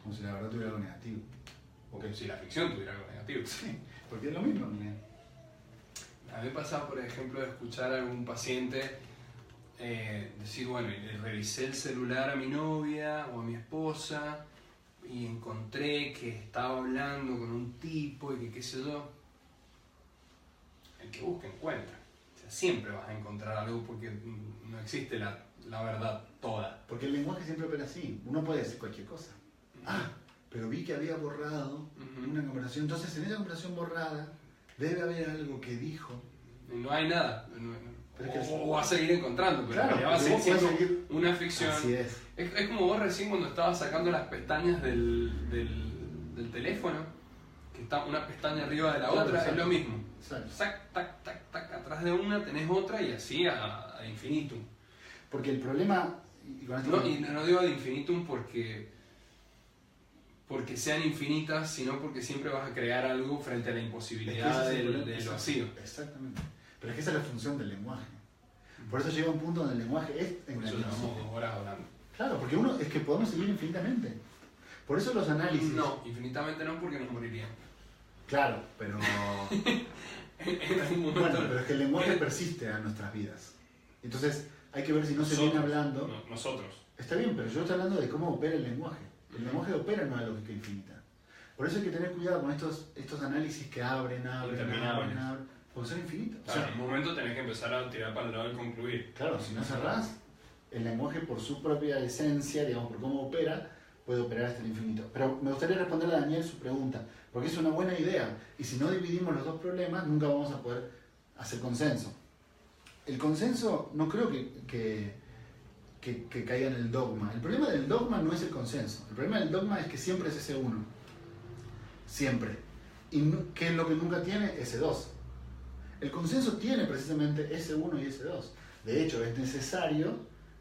Como si la verdad tuviera algo negativo. O que si la ficción tuviera algo negativo. Sí, porque es lo mismo. ¿No? A mí me pasa, por ejemplo, de escuchar a algún paciente decir, bueno, le revisé el celular a mi novia o a mi esposa y encontré que estaba hablando con un tipo y que qué sé yo. El que busca encuentra. O sea, siempre vas a encontrar algo porque no existe la verdad toda. Porque el lenguaje siempre opera así. Uno puede decir cualquier cosa. Pero vi que había borrado una conversación. Entonces, en esa conversación borrada, debe haber algo que dijo. No hay nada. O va a seguir encontrando, pero claro, va a ser siempre una ficción. Así es. Es como vos recién cuando estabas sacando las pestañas del teléfono, que está una pestaña arriba de la otra, exacto. Es lo mismo. Tac, tac, tac, tac, atrás de una tenés otra y así a infinitum. Porque el problema... Y no digo ad infinitum porque sean infinitas, sino porque siempre vas a crear algo frente a la imposibilidad del vacío. Exactamente. Pero es que esa es la función del lenguaje. Por eso llega un punto donde el lenguaje es engañoso. Por eso llevamos 2 horas hablando. Claro, porque uno es que podemos seguir infinitamente. Por eso los análisis... No, infinitamente no, porque nos moriríamos. Claro, pero... en algún momento... Bueno, pero es que el lenguaje persiste a nuestras vidas. Entonces hay que ver si no se viene hablando... Nosotros. Está bien, pero yo estoy hablando de cómo opera el lenguaje. El lenguaje opera en una lógica infinita. Por eso hay que tener cuidado con estos análisis que abren, porque son infinitos. Claro, o sea, en un momento tenés que empezar a tirar para el lado del concluir. Claro, si no cerrás, el lenguaje por su propia esencia, digamos, por cómo opera, puede operar hasta el infinito. Pero me gustaría responderle a Daniel su pregunta, porque es una buena idea. Y si no dividimos los dos problemas, nunca vamos a poder hacer consenso. El consenso no creo que caiga en el dogma. El problema del dogma no es el consenso. El problema del dogma es que siempre es ese uno. Siempre. ¿Y qué es lo que nunca tiene? Ese 2. El consenso tiene precisamente ese 1 y ese 2. De hecho, es necesario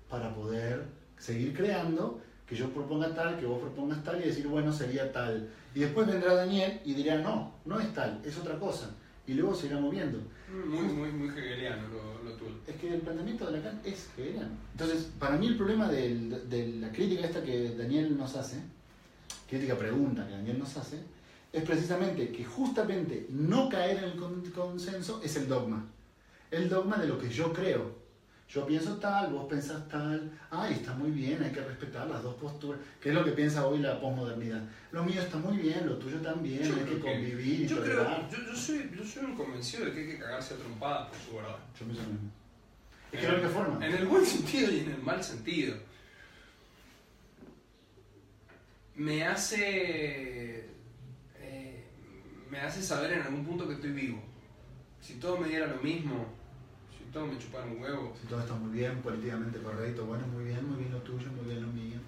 para poder seguir creando que yo proponga tal, que vos propongas tal y decir, bueno, sería tal. Y después vendrá Daniel y dirá, no, no es tal, es otra cosa. Y luego se irá moviendo. Muy hegeliano lo tuyo. Es que el planteamiento de Lacan es hegeliano. Entonces, para mí el problema de la crítica esta que Daniel nos hace, crítica pregunta que Daniel nos hace, es precisamente que justamente no caer en el consenso es el dogma. El dogma de lo que yo creo. Yo pienso tal, vos pensás tal, está muy bien, hay que respetar las dos posturas, que es lo que piensa hoy la posmodernidad. Lo mío está muy bien, lo tuyo también, hay que convivir y tolerar. Yo soy un convencido de que hay que cagarse a trompadas por su verdad. Yo pienso lo mismo. Es que es la única forma. En el buen sentido y en el mal sentido. Me hace saber en algún punto que estoy vivo. Si todo me diera lo mismo, si todo me chupara un huevo. Si todo está muy bien, políticamente correcto, bueno, muy bien lo tuyo, muy bien lo mío.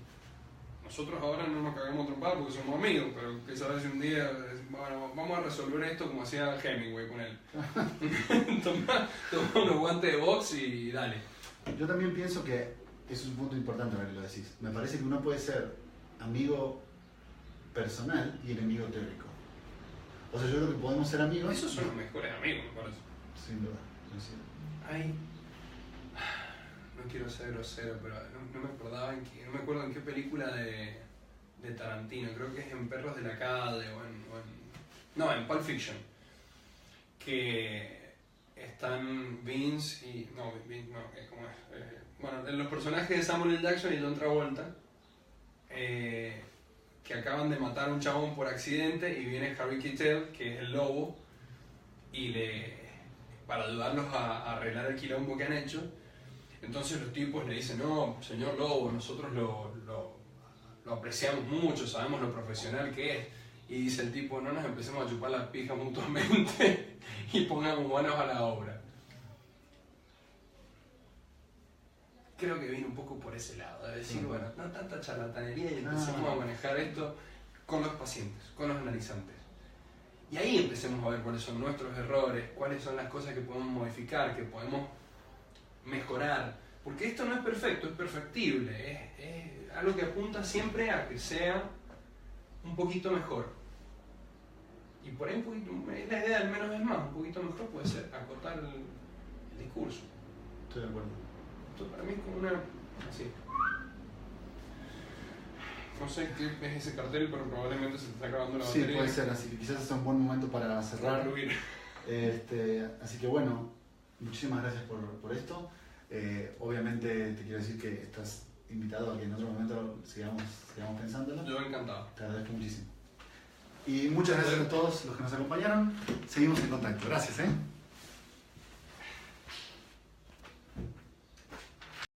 Nosotros ahora no nos cagamos trompadas porque somos amigos, pero quizás si un día, bueno, vamos a resolver esto como hacía Hemingway con él. Toma unos guantes de box y dale. Yo también pienso que eso es un punto importante ahora que lo decís. Me parece que uno puede ser amigo personal y enemigo teórico. O sea, yo creo que podemos ser amigos. Esos son los mejores amigos, me parece. Sin duda. Ay, no quiero ser grosero, pero no me acordaba no me acuerdo en qué película de Tarantino, creo que es en Perros de la Calle en Pulp Fiction, que están Vince y... ¿cómo es? Bueno, los personajes de Samuel L. Jackson y John Travolta, que acaban de matar a un chabón por accidente y viene Harvey Keitel, que es el lobo, y para ayudarlos a arreglar el quilombo que han hecho. Entonces los tipos le dicen, no, señor lobo, nosotros lo apreciamos mucho, sabemos lo profesional que es. y dice el tipo, no nos empecemos a chupar las pijas mutuamente y pongamos manos a la obra. Creo que viene un poco por ese lado, de decir, bueno, no tanta charlatanería y empecemos a manejar esto con los pacientes, con los analizantes. Y ahí empecemos a ver cuáles son nuestros errores, cuáles son las cosas que podemos modificar, que podemos mejorar. Porque esto no es perfecto, es perfectible, es algo que apunta siempre a que sea un poquito mejor. Y por ahí un poquito, es la idea del menos es más, un poquito mejor puede ser acotar el discurso. Estoy de acuerdo. Esto para mí es como una... así. No sé qué es ese cartel, pero probablemente se te está acabando la batería. Sí, puede ser, así que quizás es un buen momento para cerrar. Así que bueno, muchísimas gracias por esto. Obviamente te quiero decir que estás invitado a que en otro momento sigamos pensándolo. Yo encantado. Te agradezco muchísimo. Y muchas gracias a todos los que nos acompañaron. Seguimos en contacto. Gracias,